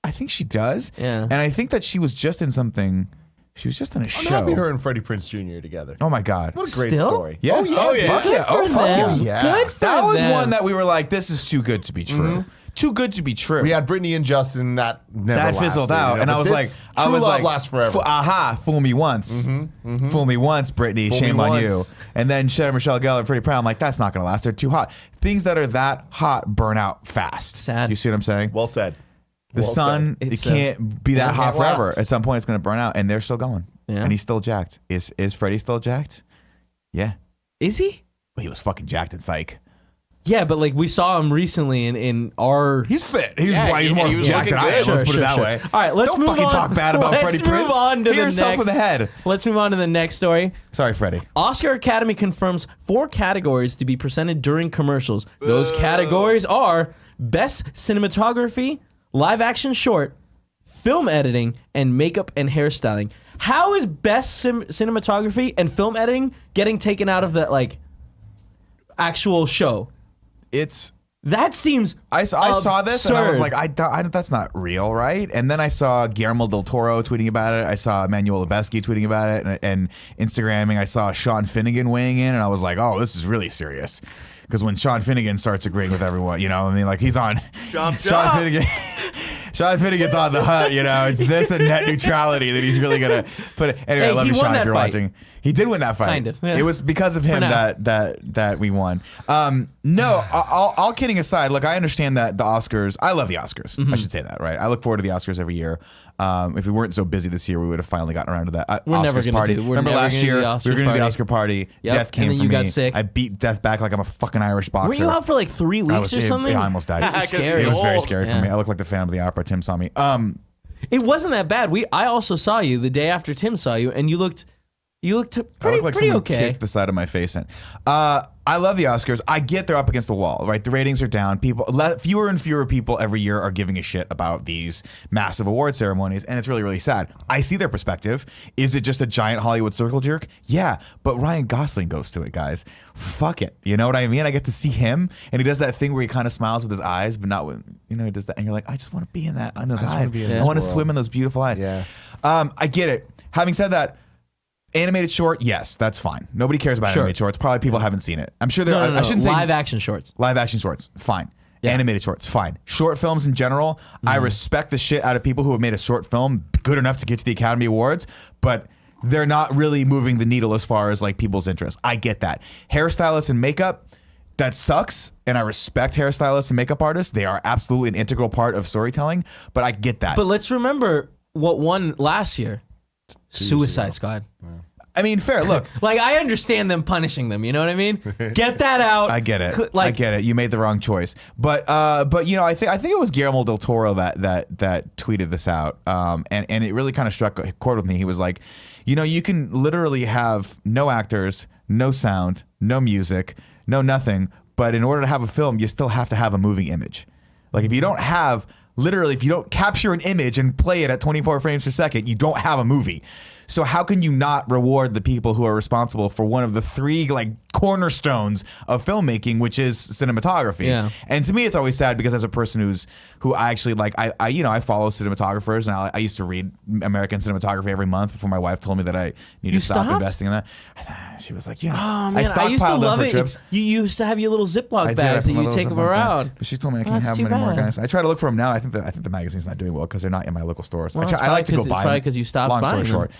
I think she does. Yeah. And I think that she was just in something. She was just in a I'm show. happy her and Freddie Prinze Jr. together. Oh my God. What a great Still? story. Yeah. Oh yeah. Fuck yeah. Oh For fuck them. yeah. Good for That was them. one that we were like, this is too good to be true. Too good to be true. We had Britney and Justin that never that fizzled lasted, out, you know, and I but was like, this true love lasts forever. Fool me once, fool me once, Britney, Fool shame me on you. once. And then Sarah Michelle Gellar, pretty proud. I'm like, that's not gonna last. They're too hot. Things that are that hot burn out fast. Sad. You see what I'm saying? Well said. The Well sun, said. it It's, can't be that it hot can't last. forever. At some point, it's gonna burn out, and they're still going. Yeah. And he's still jacked. Is Freddie still jacked? Yeah. Is he? Well, he was fucking jacked in Psych. Yeah, but like we saw him recently in our. He's fit. He's, Yeah, he's he- more he was jacked than looking I am. good. Let's put it Sure, that sure. way. All right, let's Don't move fucking on. talk bad about Let's Freddie move Prinze. on to Hit the yourself next- in the head. Let's move on to the next story. Sorry, Freddie. Oscar Academy confirms 4 categories to be presented during commercials. Those categories are Best Cinematography, Live Action Short, Film Editing, and Makeup and Hairstyling. How is Best Cinematography and Film Editing getting taken out of the like actual show? It's That seems I saw this and I was absurd. like, I that's not real, right? And then I saw Guillermo del Toro tweeting about it. I saw Emmanuel Lubezki tweeting about it and Instagramming. I saw Sean Finnegan weighing in, and I was like, oh, this is really serious. Because when Sean Finnegan starts agreeing with everyone, you know, I mean, like he's on Sean Finnegan. Sean Finnegan's on the hunt, you know. It's this and net neutrality that he's really gonna put it. Anyway, Hey, I love he you, won Sean, that if you're fight. watching. He did win that fight. Kind of, yeah. It was because of him now. that we won. No, all kidding aside, look, I understand that the Oscars. I love the Oscars. I should say that, right? I look forward to the Oscars every year. If we weren't so busy this year, we would have finally gotten around to that. We're Oscars never gonna party. do- we're Remember never last gonna do year the we were Oscars going to do the party. Oscar party. Yep, Death came and then for you me. got sick. I beat Death back like I'm a fucking Irish boxer. Were you out for like 3 weeks or something? I almost died. It was 'Cause scary. you're It was very old. scary for Yeah. me. I looked like the Phantom of the Opera. Tim saw me. It wasn't that bad. I also saw you the day after Tim saw you, and you looked I pretty look like pretty someone okay. kicked the side of my face in. I love the Oscars. I get they're up against the wall, right? The ratings are down. Fewer and fewer people every year are giving a shit about these massive award ceremonies, and it's really, really sad. I see their perspective. Is it just a giant Hollywood circle jerk? Yeah, but Ryan Gosling goes to it, guys. Fuck it. You know what I mean? I get to see him, and he does that thing where he kind of smiles with his eyes, but not with, you know, he does that, and you're like, I just want to be in those eyes. be in I this want to world. swim in those beautiful eyes. Yeah. I get it. Having said that, animated short, yes, that's fine. Nobody cares about Sure. animated shorts. Probably people haven't seen it. I'm sure there. No, I shouldn't say live action shorts. live action shorts. Fine. Yeah. Animated shorts. Fine. Short films in general. I respect the shit out of people who have made a short film good enough to get to the Academy Awards, but they're not really moving the needle as far as like people's interest. I get that. Hairstylists and makeup. That sucks, and I respect hairstylists and makeup artists. They are absolutely an integral part of storytelling, but I get that. But let's remember what won last year. Suicide Squad. I mean, fair. Look, Like I understand them punishing them. You know what I mean? Get that out. I get it. Like I get it. You made the wrong choice. But you know, I think it was Guillermo del Toro that tweeted this out. And it really kind of struck a chord with me. He was like, you know, you can literally have no actors, no sound, no music, no nothing. But in order to have a film, you still have to have a moving image. Like if you don't have literally, if you don't capture an image and play it at 24 frames per second, you don't have a movie. So how can you not reward the people who are responsible for one of the 3 like cornerstones of filmmaking, which is cinematography? Yeah. And to me, it's always sad because as a person who I actually like, I you know, I follow cinematographers, and I used to read American cinematography every month before my wife told me that I need You to stop stopped? investing in that. She was like, yeah, Oh man, I I used to stockpiled them love for it. trips. You used to have your little Ziploc I did. bags I that put my you little take them Ziploc bag. around. But she told me I Oh, can't that's have too them anymore, bad. guys. I try to look for them now. I think the magazine's not doing well because they're not in my local stores. Well, I it's like to go probably buy 'cause them. you stopped Long story buying them. short.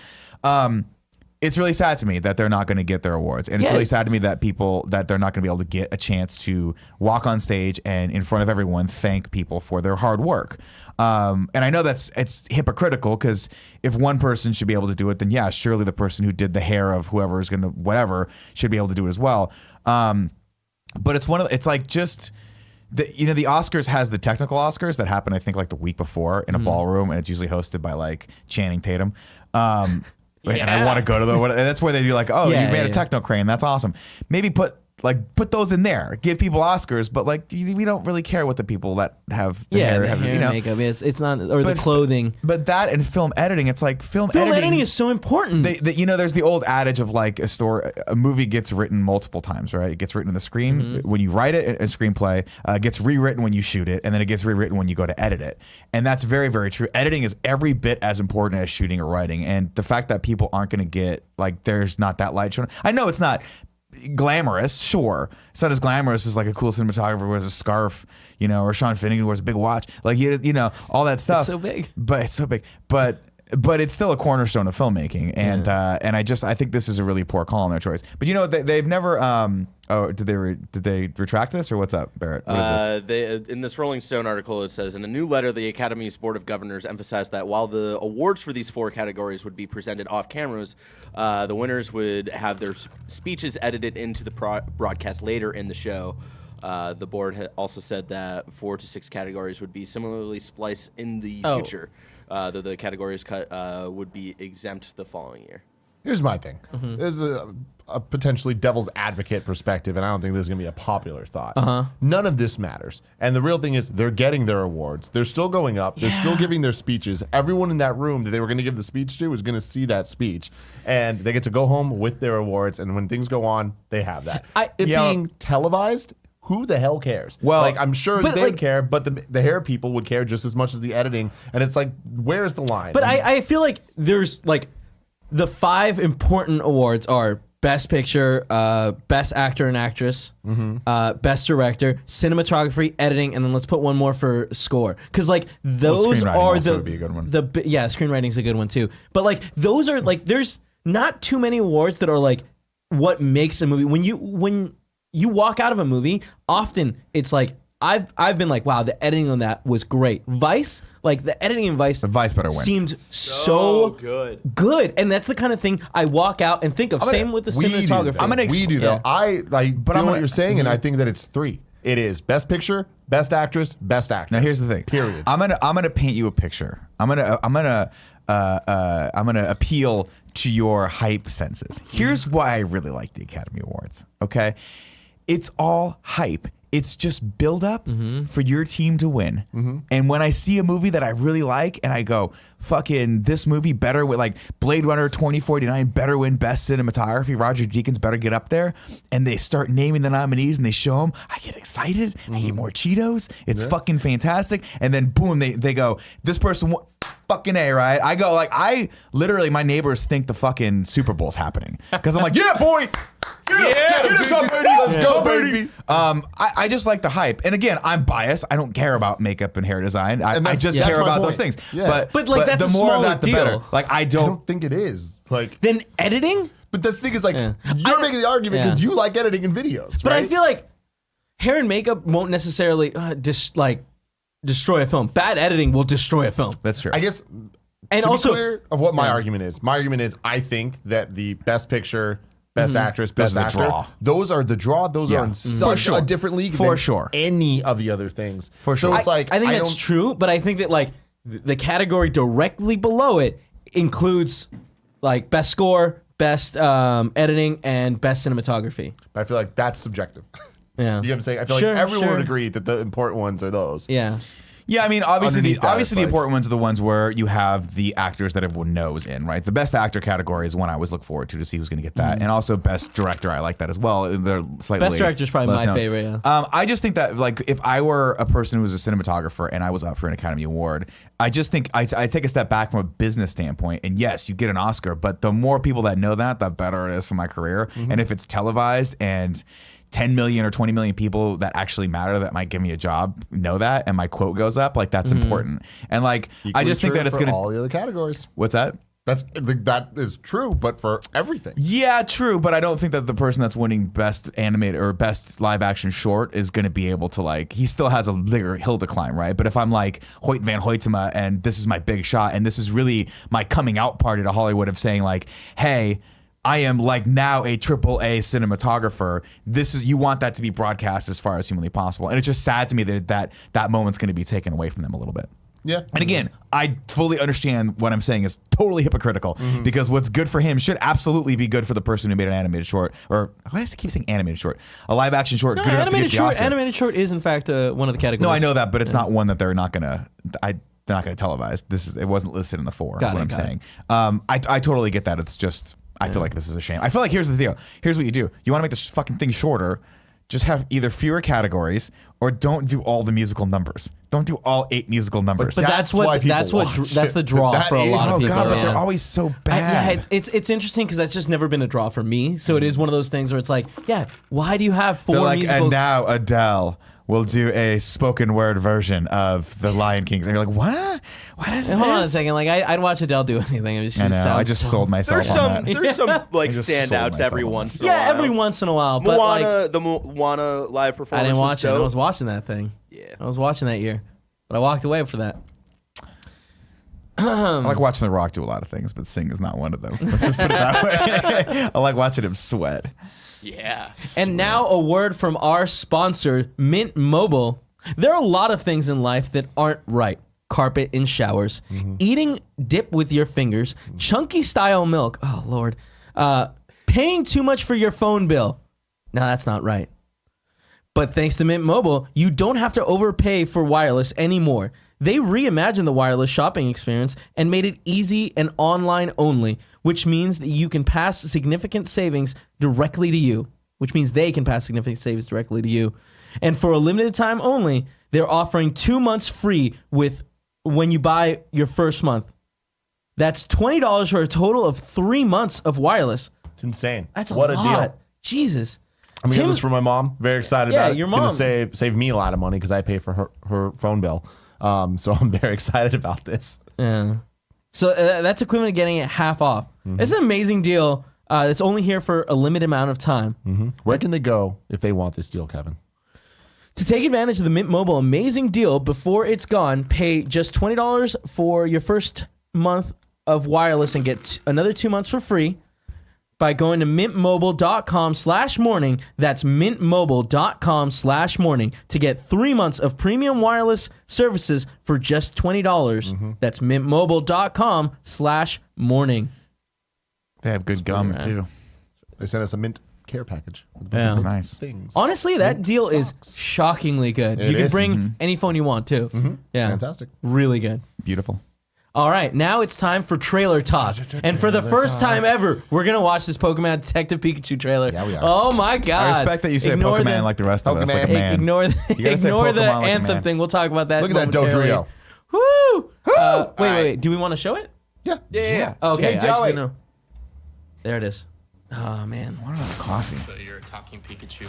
it's really sad to me that they're not going to get their awards. And it's really sad to me that they're not going to be able to get a chance to walk on stage and in front of everyone thank people for their hard work. And I know it's hypocritical, because if one person should be able to do it, then yeah, surely the person who did the hair of whoever is going to whatever should be able to do it as well. But it's like just the Oscars has the technical Oscars that happen, I think, like the week before in a ballroom, and it's usually hosted by like Channing Tatum. And I want to go to and that's where they do like, you made a techno crane. That's awesome. Maybe put those in there. Give people Oscars, but like we don't really care what the people that have the hair have, and makeup. It's not, or the clothing. But that and film editing, it's like film editing is so important. There's the old adage of like a movie gets written multiple times, right? It gets written in the screen when you write it, a screenplay gets rewritten when you shoot it, and then it gets rewritten when you go to edit it. And that's very, very true. Editing is every bit as important as shooting or writing. And the fact that people aren't going to get, like, there's not that light shown. I know it's not glamorous, sure. It's not as glamorous as like a cool cinematographer who wears a scarf, or Sean Finnegan who wears a big watch, like all that stuff. It's so big, but it's still a cornerstone of filmmaking, and I think this is a really poor call on their choice. But they've never. Did they retract this, or what's up, Barrett? What is this? In this Rolling Stone article, it says, in a new letter, the Academy's Board of Governors emphasized that while the awards for these 4 categories would be presented off cameras, the winners would have their speeches edited into the broadcast later in the show. The board also said that 4 to 6 categories would be similarly spliced in the future. Though the categories cut would be exempt the following year. Here's my thing. There's a potentially devil's advocate perspective, and I don't think this is going to be a popular thought. None of this matters. And the real thing is they're getting their awards. They're still going up. They're still giving their speeches. Everyone in that room that they were going to give the speech to is going to see that speech. And they get to go home with their awards. And when things go on, they have that. Being televised, who the hell cares? Well, like, I'm sure they would care, but the hair people would care just as much as the editing. And it's like, where's the line? But I feel like there's like the 5 important awards are Best Picture, Best Actor and Actress, Best Director, Cinematography, Editing, and then let's put one more for Score. Because like those are would be a good one. Screenwriting's a good one too. But like those are like, there's not too many awards that are like what makes a movie. When you walk out of a movie, often it's like I've been like, wow, the editing on that was great. Vice, like the editing in Vice better win. Seemed so good, and that's the kind of thing I walk out and think of. Same with the cinematography. We do though. I like, but I'm what you're saying, and I think that it's 3. It is Best Picture, Best Actress, Best Actor. Now here's the thing. Period. I'm gonna paint you a picture. I'm gonna appeal to your hype senses. Here's why I really like the Academy Awards. Okay, it's all hype. It's just build up for your team to win. And when I see a movie that I really like and I go, fucking this movie better with like Blade Runner 2049 better win Best Cinematography, Roger Deakins better get up there, and they start naming the nominees and they show them, I get excited. I eat more Cheetos. It's fucking fantastic. And then boom, they go, this person fucking A, right? I go like, my neighbors think the fucking Super Bowl's happening. Because I'm like, yeah, boy. Get him, Tom Brady. Let's go, baby. I just like the hype. And again, I'm biased. I don't care about makeup and hair design. I just care about those things. Yeah. But like that's the a more smaller of that, the deal. better. Like I don't think it is. Like then editing? But this thing is like, you're making the argument because you like editing in videos, But right? I feel like hair and makeup won't necessarily destroy a film. Bad editing will destroy a film. That's true. I guess. And to also, be clear of what my argument is. My argument is I think that the Best Picture, Best Actress, Best Actor, draw. Those are the draw. Those are in such a different league than any of the other things. For sure. So it's like I think that's true, but I think that like the category directly below it includes like Best Score, Best Editing, and Best Cinematography. But I feel like that's subjective. Yeah. You know what I'm saying? I feel like everyone would agree that the important ones are those. Yeah. Yeah, I mean, obviously the like, important ones are the ones where you have the actors that everyone knows in, right? The Best Actor category is one I always look forward to see who's going to get that. And also Best Director, I like that as well. They're slightly Best Director is probably my favorite, yeah. I just think that, like, if I were a person who was a cinematographer and I was up for an Academy Award, I just think I take a step back from a business standpoint. And yes, you get an Oscar, but the more people that know that, the better it is for my career. And if it's televised and 10 million or 20 million people that actually matter that might give me a job know that, and my quote goes up, like that's important. And like I just think that it's gonna all the other categories. What's that? That is true, but for everything. Yeah, true, but I don't think that the person that's winning best animated or best live action short is going to be able to like. He still has a bigger hill to climb, right? But if I'm like Hoyt van Hoytema and this is my big shot, and this is really my coming out party to Hollywood of saying like, hey, I am like now a AAA cinematographer. You want that to be broadcast as far as humanly possible, and it's just sad to me that moment's going to be taken away from them a little bit. Yeah. And again, I fully understand what I'm saying is totally hypocritical because what's good for him should absolutely be good for the person who made an animated short. Or why does I keep saying animated short? A live action short. No, good enough to get the Oscar. animated short is in fact one of the categories. No, I know that, but it's not one that they're not gonna. They're not gonna televise. It wasn't listed in the 4. That's what I'm saying. I totally get that. It's just I feel like this is a shame. I feel like here's the deal. Here's what you do. You want to make this fucking thing shorter. Just have either fewer categories or don't do all the musical numbers. Don't do all 8 musical numbers. But that's the draw for a lot of people. Oh god, but they're always so bad. It's interesting because that's just never been a draw for me. So it is one of those things where it's like, yeah, why do you have 4 they're like, musicals? and now Adele will do a spoken word version of The Lion King. And you're like, what? What is this? Hold on a second. Like I'd watch Adele do anything. I know. I just sold myself on that. There's some like just sold standouts every myself on once in a while. Yeah, every once in a while. But like, the Moana live performance. I didn't watch it. dope. I was watching that thing. Yeah. I was watching that year, but I walked away for that. I like watching The Rock do a lot of things, but sing is not one of them. Let's just put it that way. I like watching him sweat. Yeah. And now a word from our sponsor, Mint Mobile. There are a lot of things in life that aren't right. Carpet in showers, eating dip with your fingers, chunky style milk. Oh, Lord. Paying too much for your phone bill. Now that's not right. But thanks to Mint Mobile, you don't have to overpay for wireless anymore. They reimagined the wireless shopping experience and made it easy and online only, which means that you can pass significant savings directly to you, which means they can pass significant savings directly to you. And for a limited time only, they're offering 2 months free when you buy your first month. That's $20 for a total of 3 months of wireless. It's insane. That's what a lot. a deal. Jesus. I'm gonna get this for my mom. Very excited about it. Your Gonna mom. save me a lot of money because I pay for her phone bill. So I'm very excited about this. Yeah. So that's equivalent to getting it half off. It's an amazing deal. It's only here for a limited amount of time. Where can they go if they want this deal, Kevin? To take advantage of the Mint Mobile amazing deal before it's gone, pay just $20 for your first month of wireless and get another 2 months for free by going to mintmobile.com/morning. That's mintmobile.com/morning to get 3 months of premium wireless services for just $20. That's mintmobile.com/morning. They have good gum, too. They sent us a mint care package. With Yeah. different Nice. things. Honestly, that deal Socks. is shockingly good. It You can is. bring any phone you want, too. Yeah. Fantastic. Really good. Beautiful. All right, now it's time for trailer talk. And for the first time ever, we're going to watch this Pokemon Detective Pikachu trailer. Yeah, we are. Oh my God. I respect that you say Ignore Pokemon the- like the rest of us, like a Pokemon. man. Ignore You gotta say ignore the Pokemon like a anthem man. thing. We'll talk about that. Look at that momentarily. Dodrio. Woo! Wait. Do we want to show it? Yeah. Okay, Hey, I just Joey. didn't know. There it is. Oh, man. I don't know, coffee. So you're a talking Pikachu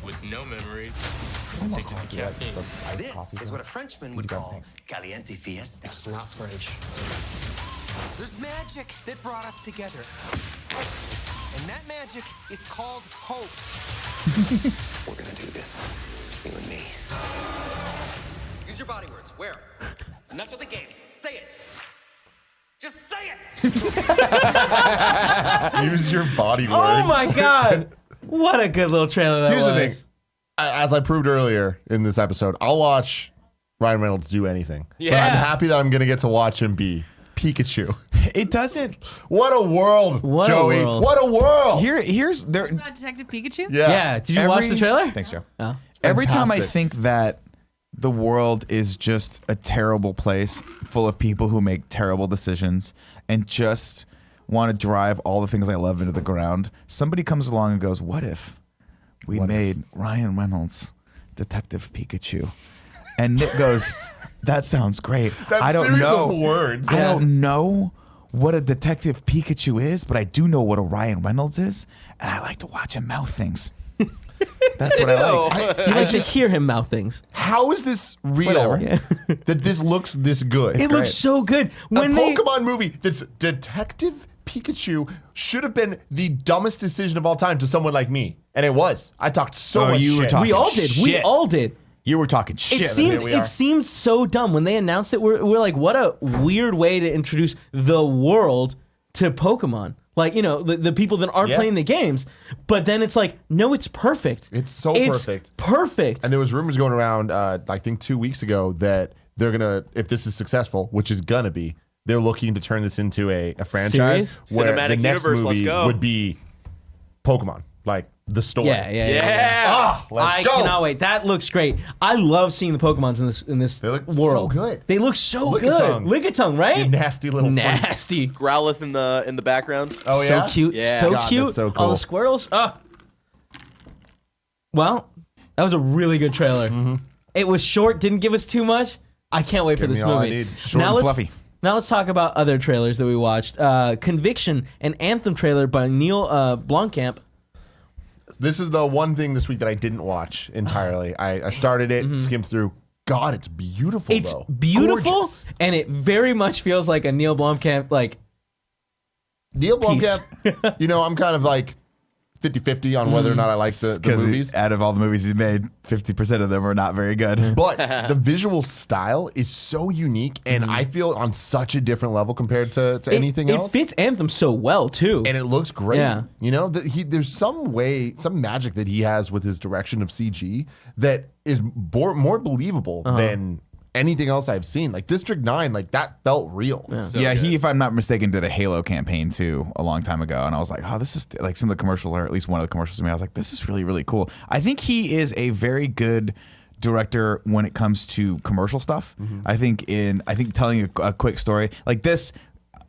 with no memory, addicted to caffeine. This is what a Frenchman would call caliente fiesta. It's not French. There's magic that brought us together. And that magic is called hope. We're gonna do this. You and me. Use your body words. Where? Enough of the games. Say it. Just say it! Use your body words. Oh, my God. What a good little trailer that Here's was. the thing. As I proved earlier in this episode, I'll watch Ryan Reynolds do anything. But Yeah. I'm happy that I'm going to get to watch him be Pikachu. It doesn't. What a world, What a Joey. world. What a world. Here's there. Detective Pikachu? Yeah. Did you watch the trailer? Thanks, Joe. Oh. Every time I Fantastic. think that the world is just a terrible place full of people who make terrible decisions and just want to drive all the things I love into the ground, somebody comes along and goes, what if we made Ryan Reynolds Detective Pikachu? And Nick goes, that sounds great. That I don't series know. of words. I don't know what a Detective Pikachu is, but I do know what a Ryan Reynolds is, and I like to watch him mouth things. That's what I like. You like to hear him mouth things. How is this real? That this looks this good? It looks so good. When a they Pokemon movie that's Detective Pikachu should have been the dumbest decision of all time to someone like me, and it was. I talked so much you were shit. talking we all did. We shit. all did. You were talking shit. It seemed so dumb when they announced it. We're like, what a weird way to introduce the world to Pokemon. Like, you know, the people that aren't playing the games. But then it's like, no, it's perfect. It's so perfect. Perfect. And there was rumors going around, I think 2 weeks ago, that they're gonna, if this is successful, which is gonna be, they're looking to turn this into a franchise where Cinematic the next universe, let's movie go. would be Pokemon, like the story. Yeah. I go. cannot wait. That looks great. I love seeing the Pokemons in this They look world. so good. They look so good. Lickitung. Lickitung, right? You nasty little freak. Nasty. Growlithe in the background. Oh So yeah, cute. Yeah. So God, cute. that's so All cool. the squirrels. Well, that was a really good trailer. It was short, didn't give us too much. I can't wait for Give this me all I movie. need. Short and let's- fluffy. Now let's talk about other trailers that we watched. Conviction, an Anthem trailer by Neil Blomkamp. This is the one thing this week that I didn't watch entirely. I started it, skimmed through. God, it's beautiful. It's though. beautiful, Gorgeous. and it very much feels like a Neil Blomkamp, like, Neil piece. Blomkamp. You know, I'm kind of like 50-50 on whether or not I like the movies. Out of all the movies he's made, 50% of them are not very good. But the visual style is so unique, and I feel on such a different level compared to anything else. It fits Anthem so well, too. And it looks great. Yeah. You know, there's some magic that he has with his direction of CG that is more believable than anything else I've seen. Like District 9, like that felt real. Yeah, he, if I'm not mistaken, did a Halo campaign too a long time ago, and I was like, oh, this is like some of the commercials, or at least one of the commercials to me. I was like, this is really, really cool. I think he is a very good director when it comes to commercial stuff. I think telling a quick story like this,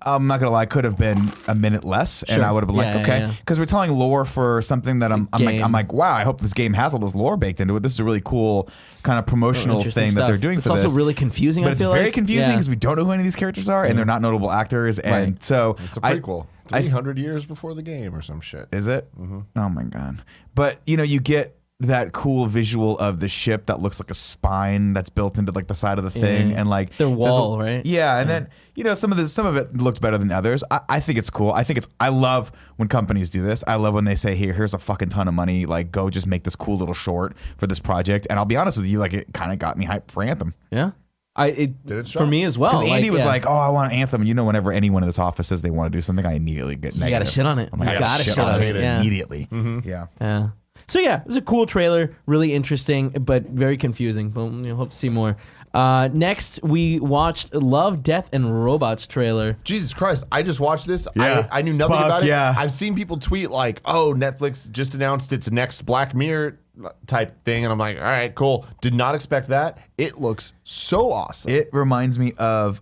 I'm not gonna lie, could have been a minute less, and I would have been like, okay, because we're telling lore for something that I'm like, wow, I hope this game has all this lore baked into it. This is a really cool kind of promotional Interesting thing that they're stuff. doing It's for this. also really confusing. But I it's feel very like. confusing Yeah. because we don't know who any of these characters are, and they're not notable actors, and so It's a prequel. 300 years before the game or some shit. Is it? Oh my god! But you know, you get that cool visual of the ship that looks like a spine that's built into like the side of the thing, and like Their there's wall, right? Yeah, and then you know some of it looked better than others. I think it's cool. I love when companies do this. I love when they say, here's a fucking ton of money, like go just make this cool little short for this project. And I'll be honest with you, like it kind of got me hyped for Anthem. Yeah. Did it For me as well. Because Andy was yeah. like, "Oh, I want Anthem." And you know, whenever anyone in this office says they want to do something, I immediately get negative. You gotta shit on it. I'm like, You I gotta shit on it. Yeah. immediately. Yeah. Yeah. So yeah, it was a cool trailer, really interesting, but very confusing. But you'll hope to see more. Next, we watched Love, Death, and Robots trailer. Jesus Christ, I just watched this. Yeah. I knew nothing Fuck about it. yeah. I've seen people tweet like, oh, Netflix just announced its next Black Mirror type thing. And I'm like, all right, cool. Did not expect that. It looks so awesome. It reminds me of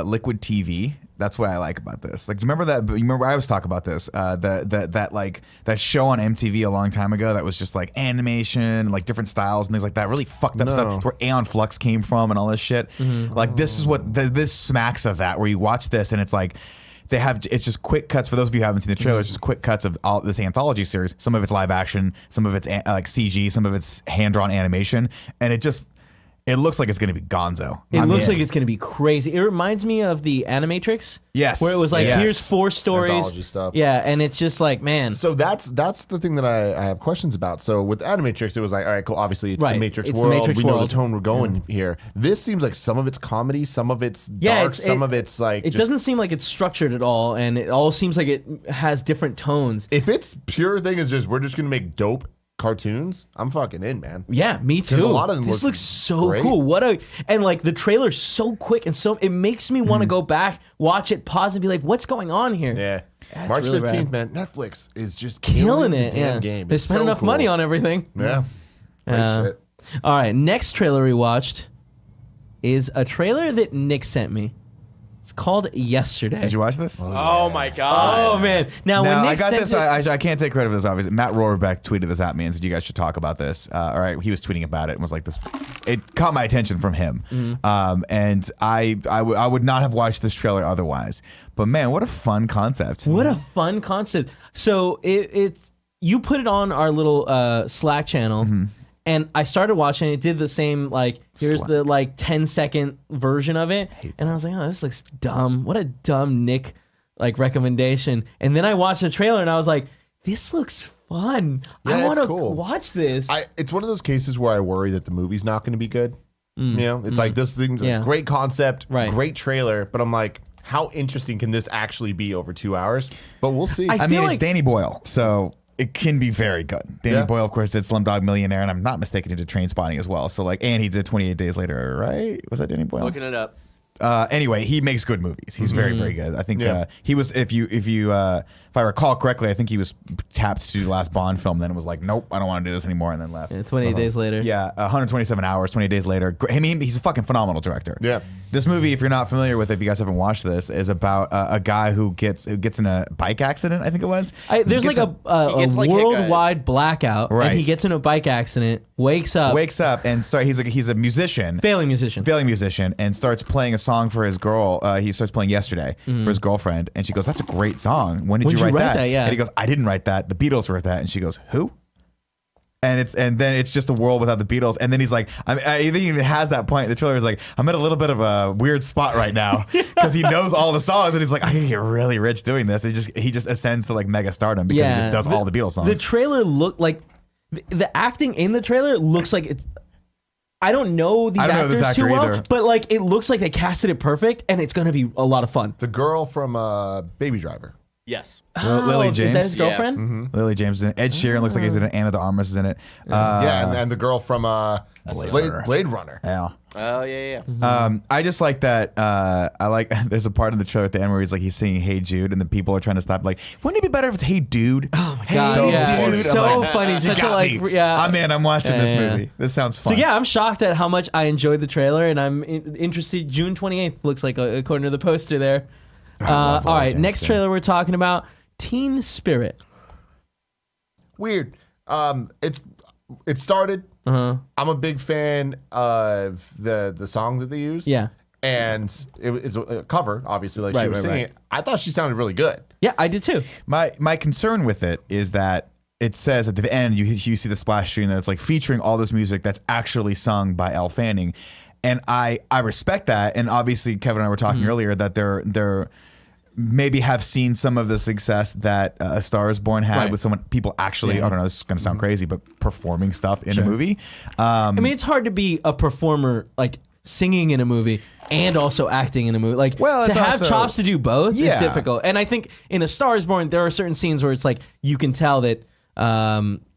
Liquid TV. That's what I like about this. Like, do you remember that? You remember I was talking about this? That show on MTV a long time ago that was just like animation, like different styles and things like that. Really fucked up stuff. Where Aeon Flux came from and all this shit. Like this is what this smacks of that. Where you watch this and it's like it's just quick cuts. For those of you who haven't seen the trailer, it's just quick cuts of all this anthology series. Some of it's live action, some of it's like CG, some of it's hand drawn animation, and it looks like it's going to be gonzo. It looks like it's going to be crazy. It reminds me of the Animatrix. Yes. Where it was like, Yes. here's 4 stories. Anthology stuff. Yeah, and it's just like, man. So that's the thing that I have questions about. So with Animatrix, it was like, all right, cool. Obviously, it's Right. the Matrix It's the world. Matrix we know world. the tone we're going here. This seems like some of it's comedy, some of it's Yeah, dark, some of it's like. It doesn't seem like it's structured at all, and it all seems like it has different tones. If it's pure thing is just we're just gonna make dope cartoons, I'm fucking in, man. Yeah, me too. a lot of them this look looks so great. cool. And like the trailer's so quick and so it makes me want to go back, watch it, pause, and be like, what's going on here? Yeah. That's March really 15th, rad. man. Netflix is just Killing it. the Yeah, damn game. they It's spent so enough cool. money on everything. Yeah. Great shit. All right, next trailer we watched is a trailer that Nick sent me. It's called Yesterday. Did you watch this? Oh my god. Oh man! Now when No, Nick I got sent this. it, I can't take credit for this. Obviously, Matt Rohrbeck tweeted this at me and said, "You guys should talk about this." All right, he was tweeting about it and was like, "This." It caught my attention from him, and I would not have watched this trailer otherwise. But man, what a fun concept! what a fun concept. So it's you put it on our little Slack channel, and I started watching it. It did the same, like, here's the, like, 10-second version of it. And I was like, oh, this looks dumb. What a dumb Nick, like, recommendation. And then I watched the trailer, and I was like, this looks fun. Yeah, I want to cool. watch this. It's one of those cases where I worry that the movie's not going to be good. You know, it's like, this thing's a great concept, great trailer, but I'm like, how interesting can this actually be over 2 hours? But we'll see. I mean, it's Danny Boyle, so it can be very good. Danny Boyle, of course, did Slumdog Millionaire, and I'm not mistaken, he did Trainspotting as well. So, like, and he did 28 Days Later, right? Was that Danny Boyle? Looking it up. Anyway, he makes good movies. He's very, very good. I think he was, if I recall correctly, I think he was tapped to do the last Bond film. Then it was like, nope, I don't want to do this anymore, and then left. 28 Days Later. Yeah, 127 hours, 28 Days Later. I mean, he's a fucking phenomenal director. Yeah. This movie, if you're not familiar with it, if you guys haven't watched this, is about a guy who gets in a bike accident. I think it was. There's like a worldwide blackout, and he gets in a bike accident, wakes up, and he's a musician, failing musician, and starts playing a song for his girl. He starts playing Yesterday for his girlfriend, and she goes, "That's a great song. When did you write that?" Yeah. And he goes, "I didn't write that. The Beatles wrote that." And she goes, "Who?" And then it's just a world without the Beatles. And then he's like, I think he even has that point. The trailer is like, I'm at a little bit of a weird spot right now because he knows all the songs, and he's like, I can get really rich doing this. He just ascends to like mega stardom because he just does all the Beatles songs. The trailer looked like the acting in the trailer looks like it's. I don't know these actors too well, either. But like it looks like they casted it perfect, and it's going to be a lot of fun. The girl from Baby Driver. Yes. Lily James. Is that his girlfriend? Yeah. Mm-hmm. Lily James is in it. Ed Sheeran looks like he's in it. Anna de Armas is in it. And the girl from Blade Runner. Yeah. Oh, yeah. I just like that. I like there's a part in the trailer at the end where he's singing Hey Jude, and the people are trying to stop. Like, wouldn't it be better if it's Hey Dude? Oh my God. Dude. So funny. Such a I'm in. I'm watching this movie. This sounds fun. So yeah, I'm shocked at how much I enjoyed the trailer, and I'm interested. June 28th looks like, according to the poster there. All right, next trailer we're talking about, Teen Spirit. Weird. It started. I'm a big fan of the song that they used. Yeah. And it's a cover, obviously, like she was singing. Right. I thought she sounded really good. Yeah, I did too. My concern with it is that it says at the end you see the splash screen that it's like featuring all this music that's actually sung by Elle Fanning. And I respect that. And obviously Kevin and I were talking earlier that they're maybe have seen some of the success that A Star Is Born had with people actually, I don't know, this is going to sound crazy, but performing stuff in a movie. I mean, it's hard to be a performer, like singing in a movie and also acting in a movie. Like, to have chops to do both is difficult. And I think in A Star Is Born, there are certain scenes where it's like, you can tell that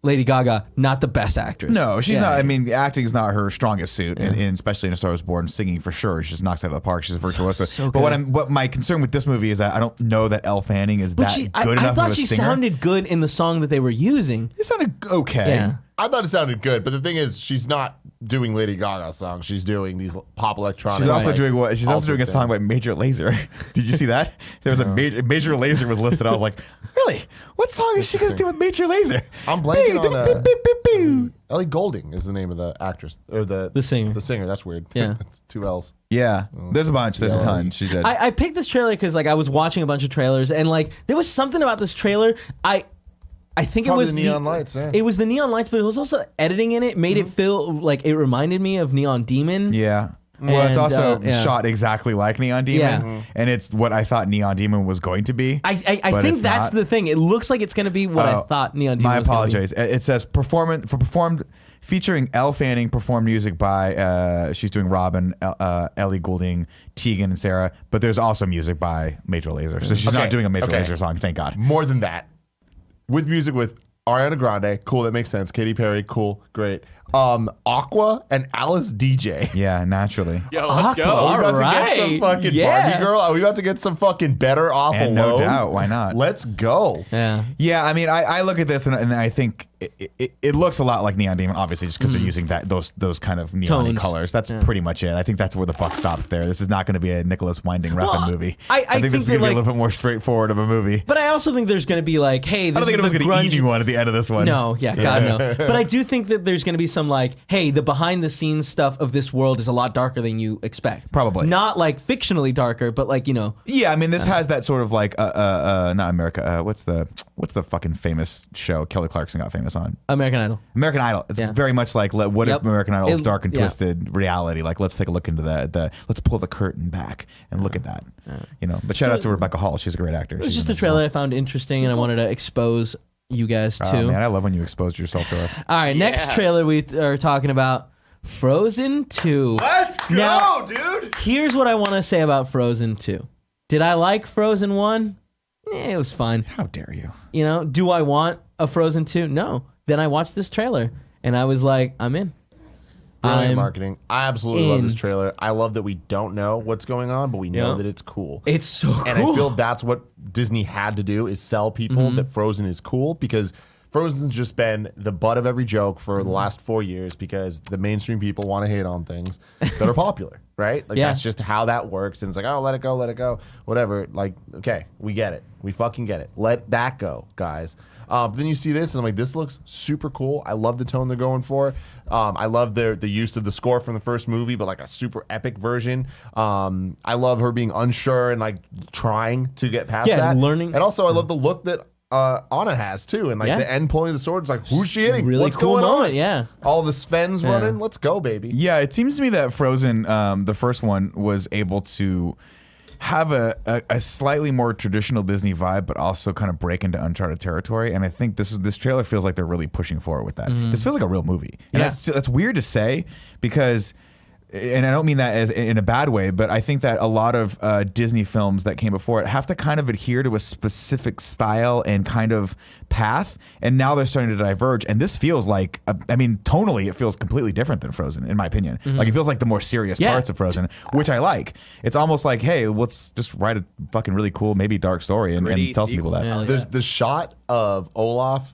Lady Gaga, not the best actress. No, she's not. I mean, acting is not her strongest suit, and especially in A Star Is Born, singing for sure. She just knocks it out of the park. She's a virtuoso. So but what my concern with this movie is that I don't know that Elle Fanning is good enough of a singer. I thought she sounded good in the song that they were using. It sounded okay. Yeah. I thought it sounded good, but the thing is, she's not doing Lady Gaga songs. She's doing these pop electronic. She's also doing what? She's also doing a song by Major Lazer. Did you see that? There was a Major Lazer was listed. I was like, really? What song is she going to do with Major Lazer? I'm blanking on Ellie Goulding is the name of the actress or the singer. The singer. That's weird. Yeah, it's 2 L's. Yeah, there's a bunch. There's a ton. She did. I picked this trailer because like I was watching a bunch of trailers, and like there was something about this trailer. I think Probably it was the neon lights. Yeah. It was the neon lights, but it was also editing in it made it feel like it reminded me of Neon Demon. Yeah. Well, it's also shot exactly like Neon Demon, and it's what I thought Neon Demon was going to be. I think that's the thing. It looks like it's going to be what I thought Neon Demon was going to be. My apologies. It says performed featuring Elle Fanning, performed music by she's doing Robin, Ellie Goulding, Tegan, and Sarah. But there's also music by Major Lazer, so she's not doing a Major Lazer song. Thank God. More than that, with music with Ariana Grande, cool, that makes sense. Katy Perry, cool, great. Aqua and Alice DJ. Yeah, naturally. Yo, let's go. Are we about to get some fucking Barbie girl? Are we about to get some fucking Better Off And Alone? no doubt, why not? Let's go. Yeah. Yeah, I mean, I look at this and I think it looks a lot like Neon Demon, obviously, just because they're using those kind of neon Tones. colors. That's pretty much it. I think that's where the buck stops there. This is not going to be a Nicholas Winding Refn movie. I think this is think going to be that, a little bit more straightforward of a movie. But I also think there's going to be like, hey, this I don't think is anyone's the going to eat grunge. anyone at the end of this one. No, yeah, God no. But I do think that there's going to be some like, hey, the behind the scenes stuff of this world is a lot darker than you expect. Probably. Not like fictionally darker, but like, Yeah, I mean, this has that sort of like, not America. What's the fucking famous show Kelly Clarkson got famous on? American Idol. American Idol. It's very much like what if American Idol is dark and twisted reality? Like, let's take a look into the let's pull the curtain back and look at that. But shout out to Rebecca Hall. She's a great actor. It was just a trailer I found interesting, and I wanted to expose you guys to. Oh, man, I love when you expose yourself to us. All right, next trailer we are talking about Frozen 2. Let's go, Now, dude. Here's what I want to say about Frozen 2. Did I like Frozen 1? It was fine. How dare you? Do I want a Frozen 2? No. Then I watched this trailer, and I was like, I'm in. Brilliant marketing. I absolutely love this trailer. I love that we don't know what's going on, but we know that it's cool. It's so cool. And I feel that's what Disney had to do, is sell people that Frozen is cool, because Frozen's just been the butt of every joke for the last 4 years, because the mainstream people want to hate on things that are popular, right? Like, that's just how that works. And it's like, oh, let it go, whatever. Like, okay, we get it. We fucking get it. Let that go, guys. Then you see this, and I'm like, this looks super cool. I love the tone they're going for. I love the use of the score from the first movie, but like a super epic version. I love her being unsure and like trying to get past that. Learning. And also, I love the look that Anna has too, and like the end pulling of the sword is like, who's she hitting? Really What's cool going moment, on? yeah. All the Svens running. Let's go, baby. Yeah, it seems to me that Frozen, the first one, was able to have a slightly more traditional Disney vibe, but also kind of break into uncharted territory. And I think this trailer feels like they're really pushing forward with that. This feels like a real movie, and that's weird to say, because, and I don't mean that as in a bad way, but I think that a lot of Disney films that came before it have to kind of adhere to a specific style and kind of path, and now they're starting to diverge. And this feels like, tonally, it feels completely different than Frozen, in my opinion. Like, it feels like the more serious parts of Frozen, which I like. It's almost like, hey, let's just write a fucking really cool, maybe dark story and tell some people that. Yeah, There's the shot of Olaf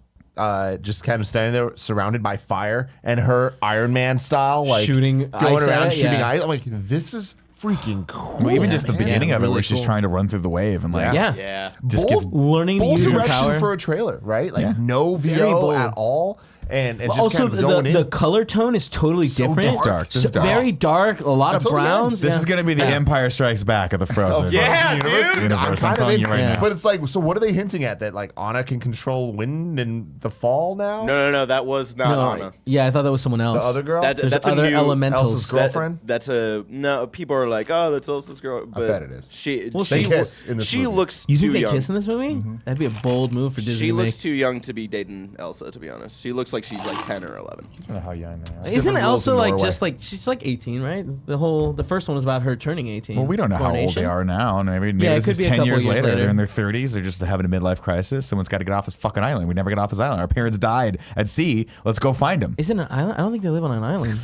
just kind of standing there surrounded by fire, and her Iron Man style, like Shooting going ice at around it, shooting ice. I'm like, this is freaking cool. Well, even just the man. beginning of it, really where she's cool. trying to run through the wave and like, Yeah. just gets learning to bold use her direction power. for a trailer, right? Like, Yeah. no Very VO bold. at all. And just Also, kind of going the in. color tone is totally different. It's dark. This is dark. Very dark. A lot of Until the end. browns. This is going to be the Empire Strikes Back of the Frozen. Yeah, universe. dude. Universe. I'm kind of telling in, you right now. but it's like, so what are they hinting at? That like Anna can control wind and the fall now? No, that was not Anna. Yeah, I thought that was someone else. The other girl? There's That's a other new- elementals. Elsa's girlfriend? That's a no. People are like, oh, that's Elsa's girl. But bet it is. She, We'll They see. kiss in this she movie. looks You think too they young. kiss in this movie? That'd be a bold move for Disney She to looks make. too young to be dating Elsa, to be honest. She looks like she's like 10 or 11. I don't know how young they are. Isn't different rules Elsa in like Norway. just like she's like 18, right? The first one was about her turning 18. Well, we don't know how old Coronation. they are now. And maybe Yeah, it this could is be a 10 couple years years later. later. They're in their 30s. They're just having a midlife crisis. Someone's got to get off this fucking island. We never get off this island. Our parents died at sea. Let's go find them. Isn't it an island? I don't think they live on an island.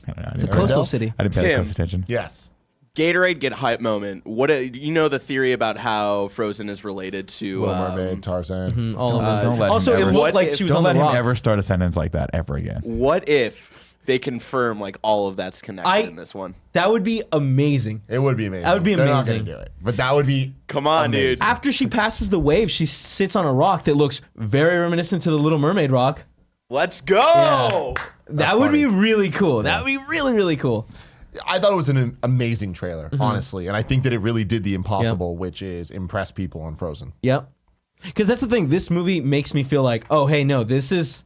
I don't know. It's a coastal city. I didn't pay that Tim. close attention. Yes. Gatorade get hype moment. What you know the theory about how Frozen is related to Little Mermaid, Tarzan. All of them. Don't let Also, him it ever- looked like What she was Don't on let the him rock. ever start a sentence like that ever again. What if they confirm like all of that's connected in this one? That would be amazing. It would be amazing. That would be They're not amazing. going to do it. But that would be Come on, amazing. dude. After she passes the wave, she sits on a rock that looks very reminiscent to the Little Mermaid rock. Let's go. That would be really cool. That would be really, really cool. I thought it was an amazing trailer, Mm-hmm. honestly. And I think that it really did the impossible, which is impress people on Frozen. Yep. Because that's the thing. This movie makes me feel like, oh, hey, no, this is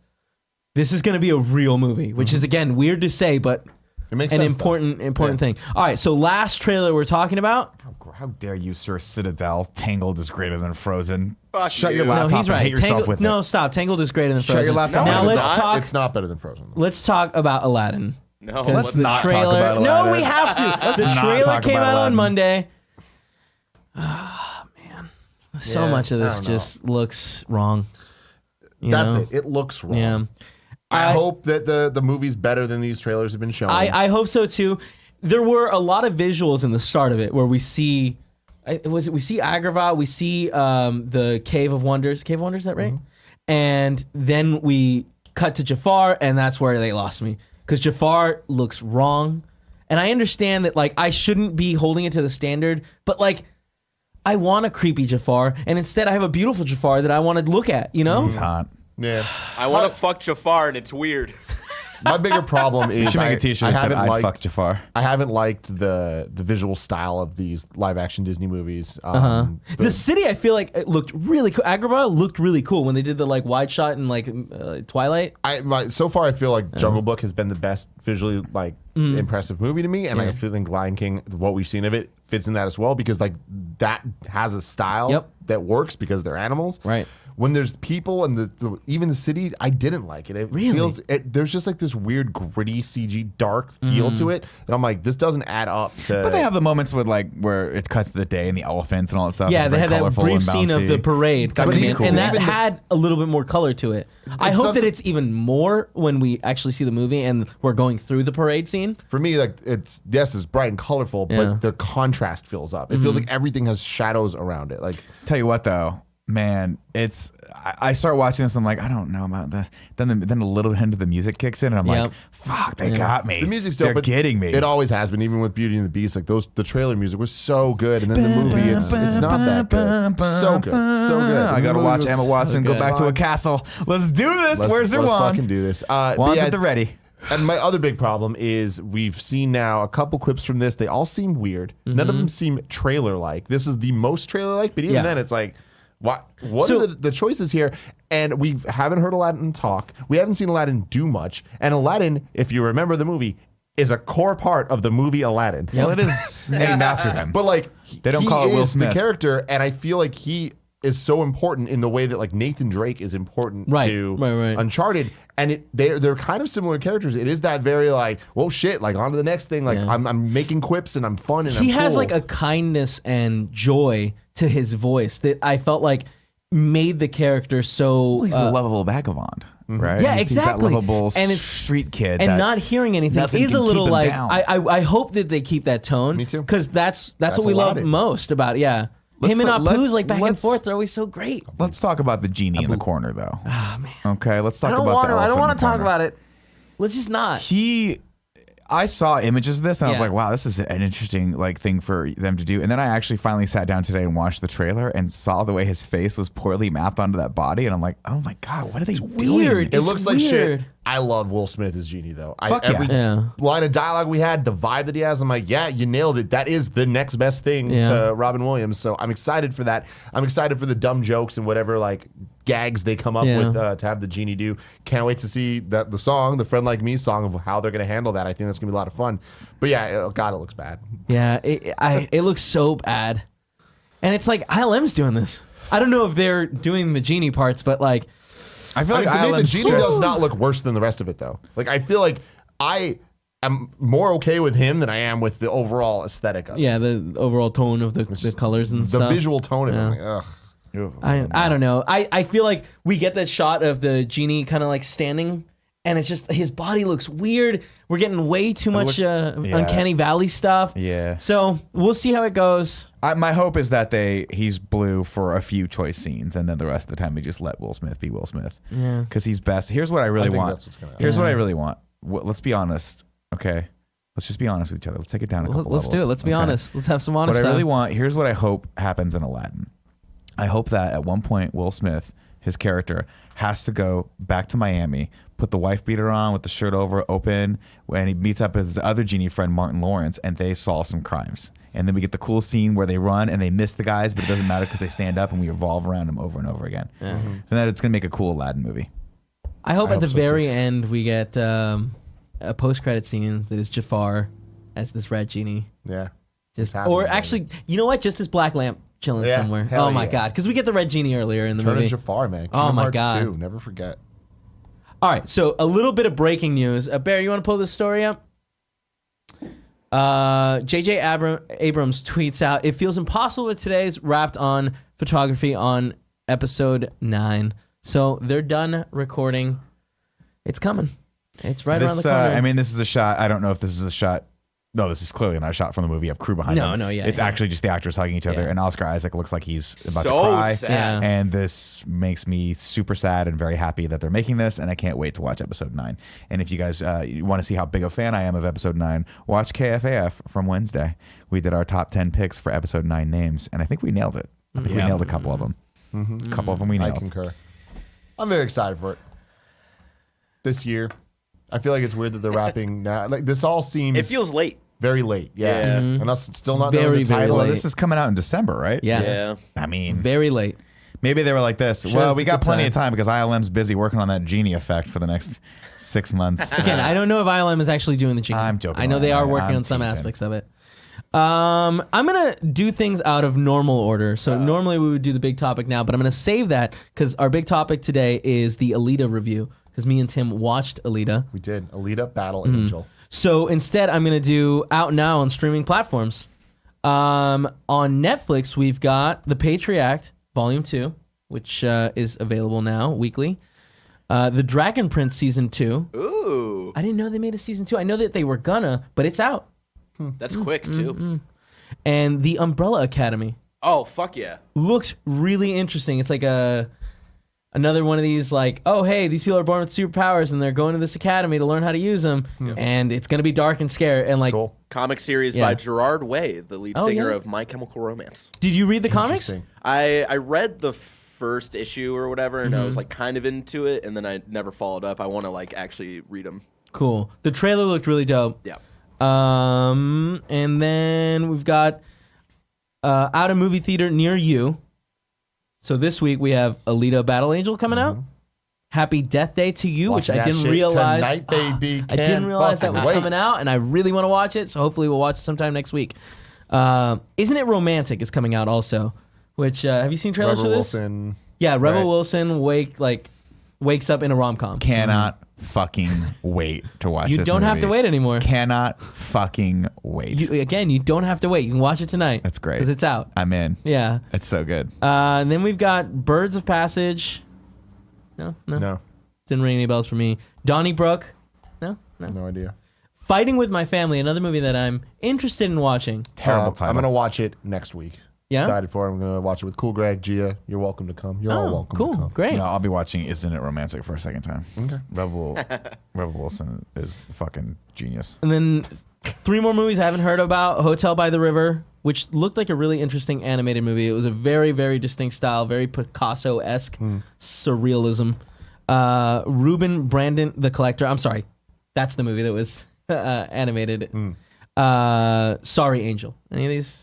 going to be a real movie, which is, again, weird to say, but It makes an sense. important thing. All right, so last trailer we're talking about. How dare you, Sir Citadel? Tangled is greater than Frozen. Fuck Shut you. your No, laptop he's and right. hate yourself Tangled, with no, it. stop. Tangled is greater than Shut Frozen. your laptop. Now No, let's it's talk. It's not better than Frozen. Let's talk about Aladdin. No, Let's The not talk trailer. about No, Aladdin. we have to. The not trailer talk came about out on Aladdin. Monday. Ah, man. So Yeah, much of I this don't know. just looks wrong. You That's know? it. It looks wrong. Yeah. I hope that the movie's better than these trailers have been showing. I hope so too. There were a lot of visuals in the start of it where we see, we see Agrabah, we see the Cave of Wonders. Cave of Wonders, is that right? And then we cut to Jafar, and that's where they lost me. Because Jafar looks wrong. And I understand that, like, I shouldn't be holding it to the standard, but, like, I want a creepy Jafar, and instead I have a beautiful Jafar that I want to look at, you know? He's hot. Yeah. I want to fuck Jafar, and it's weird. My bigger problem is You should make a t-shirt that said, I fucked Jafar. I haven't liked the visual style of these live action Disney movies. The city, I feel like it looked really cool. Agrabah looked really cool when they did the like wide shot in like Twilight. So far, I feel like Jungle Book has been the best visually like impressive movie to me, and I feel like Lion King, what we've seen of it, fits in that as well because like that has a style that works because they're animals. Right. When there's people and even the city, I didn't like it. It feels there's just like this weird gritty CG dark feel to it, and I'm like, this doesn't add up to. But they have the moments with like where it cuts to the day and the elephants and all that stuff. Yeah, It's they very had that colorful brief and scene of bouncy. the parade coming in, cool. and that Even had a little bit more color to it. I hope not that so- it's even more when we actually see the movie and we're going through the parade scene. For me, like it's bright and colorful, but the contrast fills up. It feels like everything has shadows around it. Like Tell you what though, man, it's I start watching this. I'm like, I don't know about this. Then a little hint of the music kicks in, and I'm like, fuck, they got me. the music's dope, They're but getting me. It always has been, even with Beauty and the Beast. Like the trailer music was so good, and then the movie, it's not that good. So good, so good. I gotta watch Emma Watson go back to a castle. Let's do this. Where's her let's wand? fucking do this. Wand's at the ready. And my other big problem is we've seen now a couple clips from this. They all seem weird. None of them seem trailer-like. This is the most trailer-like, but even then, it's like, what are the choices here? And we haven't heard Aladdin talk. We haven't seen Aladdin do much. And Aladdin, if you remember the movie, is a core part of the movie Aladdin. Well, it is named after him. But like, They don't he call it Will is Smith. the character, and I feel like he is so important in the way that like Nathan Drake is important to Right. Uncharted, and they're kind of similar characters. It is that very like, well, shit, like on to the next thing. Like I'm making quips and I'm fun and He I'm has cool. like a kindness and joy to his voice that I felt like made the character so. He's a lovable vagabond, right? Yeah, He's that exactly. lovable And it's- street kid. and that not hearing anything nothing is a can little keep him like down. I hope that they keep that tone. Me too. Because that's what we Aladdin. love most about him and let's- Apu's like back and let's- forth. They're always so great. Let's talk about the genie in the corner, though. Oh man, Okay, let's talk I don't about want the to. I don't want want to talk about it. Let's just not. I saw images of this and I was Yeah. like, wow, this is an interesting like thing for them to do. And then I actually finally sat down today and watched the trailer and saw the way his face was poorly mapped onto that body. And I'm like, oh my God, what are they doing? weird. It It's looks like shit. weird. I love Will Smith as Genie though. Fuck yeah. Every Yeah. line of dialogue we had, the vibe that he has, I'm like, yeah, you nailed it. That is the next best thing Yeah. to Robin Williams. So I'm excited for that. I'm excited for the dumb jokes and whatever like gags they come up Yeah. with to have the Genie do. Can't wait to see the song, the Friend Like Me song, of how they're gonna handle that. I think that's gonna be a lot of fun. But yeah, God, it looks bad. Yeah, it looks so bad, and it's like ILM's doing this. I don't know if they're doing the genie parts, but like, I feel like to me, the ILM's Genie just- does not look worse than the rest of it, though. Like, I feel like I am more okay with him than I am with the overall aesthetic of it. yeah, the overall tone of the colors and The stuff. visual tone of it. I'm like, ugh. I don't know. I feel like we get that shot of the genie kind of like standing, and it's just his body looks weird. We're getting way too much yeah. uncanny valley stuff. Yeah. So we'll see how it goes. my hope is that he's blue for a few choice scenes, and then the rest of the time we just let Will Smith be Will Smith. Yeah. Because he's best. Here's what I really think want. that's what's gonna happen. Here's what I really want. Let's be honest, okay? Let's just be honest with each other. Let's take it down a couple Let's do it. levels, Let's be okay? honest. Let's have some honest What I stuff. really want, here's what I hope happens in Aladdin. I hope that at one point Will Smith, his character, has to go back to Miami, put the wife beater on with the shirt over open, when he meets up with his other genie friend Martin Lawrence, and they solve some crimes. And then we get the cool scene where they run and they miss the guys, but it doesn't matter because they stand up and we revolve around them over and over again. And that it's gonna make a cool Aladdin movie. I hope at the so, very end we get a post-credit scene that is Jafar as this red genie. Yeah. Just happening, or baby. actually, you know what? Just this black lamp chilling Yeah, somewhere. hell Oh my yeah. god! Because we get the red genie earlier in the Turn movie. of Jafar, man. Oh Kingdom my Hearts God. 2, never forget. All right, so a little bit of breaking news. Bear, you want to pull this story up? J.J. Abrams tweets out, "It feels impossible with today's wrapped on photography on episode 9. So they're done recording. It's coming. It's right around the corner. I mean, this is a shot. I don't know if this is a shot no, this is clearly not a shot from the movie of crew behind him. It's actually just the actors hugging each other, and Oscar Isaac looks like he's about to cry. Sad. Yeah. And this makes me super sad and very happy that they're making this, and I can't wait to watch episode 9. And if you guys want to see how big a fan I am of episode 9, watch KFAF from Wednesday. We did our top 10 picks for episode 9 names, and I think we nailed it. I think we nailed a couple of them. A couple of them we nailed. I concur. I'm very excited for it. This year, I feel like it's weird that they're wrapping now. Like this all seems. It feels late. Very late, yeah. And us still not Very, knowing the very title. Well, late. this is coming out in December, right? Yeah. I mean, Very late. maybe they were like this. Well, it's we a got good plenty time. of time because ILM's busy working on that genie effect for the next 6 months. Again, I don't know if ILM is actually doing the genie. I'm joking. I know they are I'm working on some teasing. aspects of it. I'm gonna do things out of normal order. So normally we would do the big topic now, but I'm gonna save that because our big topic today is the Alita review. Because me and Tim watched Alita. We did. Alita Battle Angel. So instead, I'm gonna do out now on streaming platforms. On Netflix, we've got The Patriot Act Volume 2, which is available now weekly. The Dragon Prince Season 2. Ooh, I didn't know they made a Season 2. I know that they were gonna, but it's out. that's quick too. And The Umbrella Academy. Oh fuck yeah! Looks really interesting. It's like another one of these like, oh, hey, these people are born with superpowers and they're going to this academy to learn how to use them. And it's going to be dark and scary. And like, Cool. Comic series Yeah. by Gerard Way, the lead singer yeah. of My Chemical Romance. did you read the comics? Interesting. I read the first issue or whatever, and Mm-hmm. I was like kind of into it, and then I never followed up. I want to like actually read them. Cool. The trailer looked really dope. Yeah. And then we've got out a movie theater near you. So this week we have Alita Battle Angel coming out. Happy Death Day to You, Watching which I that didn't shit realize. tonight, baby. I didn't Can't realize that was fucking wait. coming out, and I really want to watch it. So hopefully we'll watch it sometime next week. Isn't It Romantic is coming out also? Which have you seen trailers Rebel for this? Wilson. Yeah, Rebel Right. Wilson wakes up in a rom com. Cannot fucking wait to watch You this don't have movie. to wait anymore. Cannot fucking wait. You don't have to wait. You can watch it tonight. That's great. because it's out. I'm in. Yeah. It's so good. And then we've got Birds of Passage. No. No, Didn't ring any bells for me. Donnybrook. No. no idea. Fighting with My Family, another movie that I'm interested in watching. Terrible title. I'm gonna watch it next week. Yeah? Excited for it. I'm gonna watch it with Cool Greg, Gia. You're welcome to come. You're all welcome to cool. come. Great. No, I'll be watching Isn't It Romantic for a second time. Okay. Rebel Wilson is the fucking genius. And then 3 more movies I haven't heard about. Hotel by the River, which looked like a really interesting animated movie. It was a very, very distinct style, very Picasso-esque surrealism. Ruben Brandon the Collector. I'm sorry. That's the movie that was animated. Sorry, Angel. Any of these?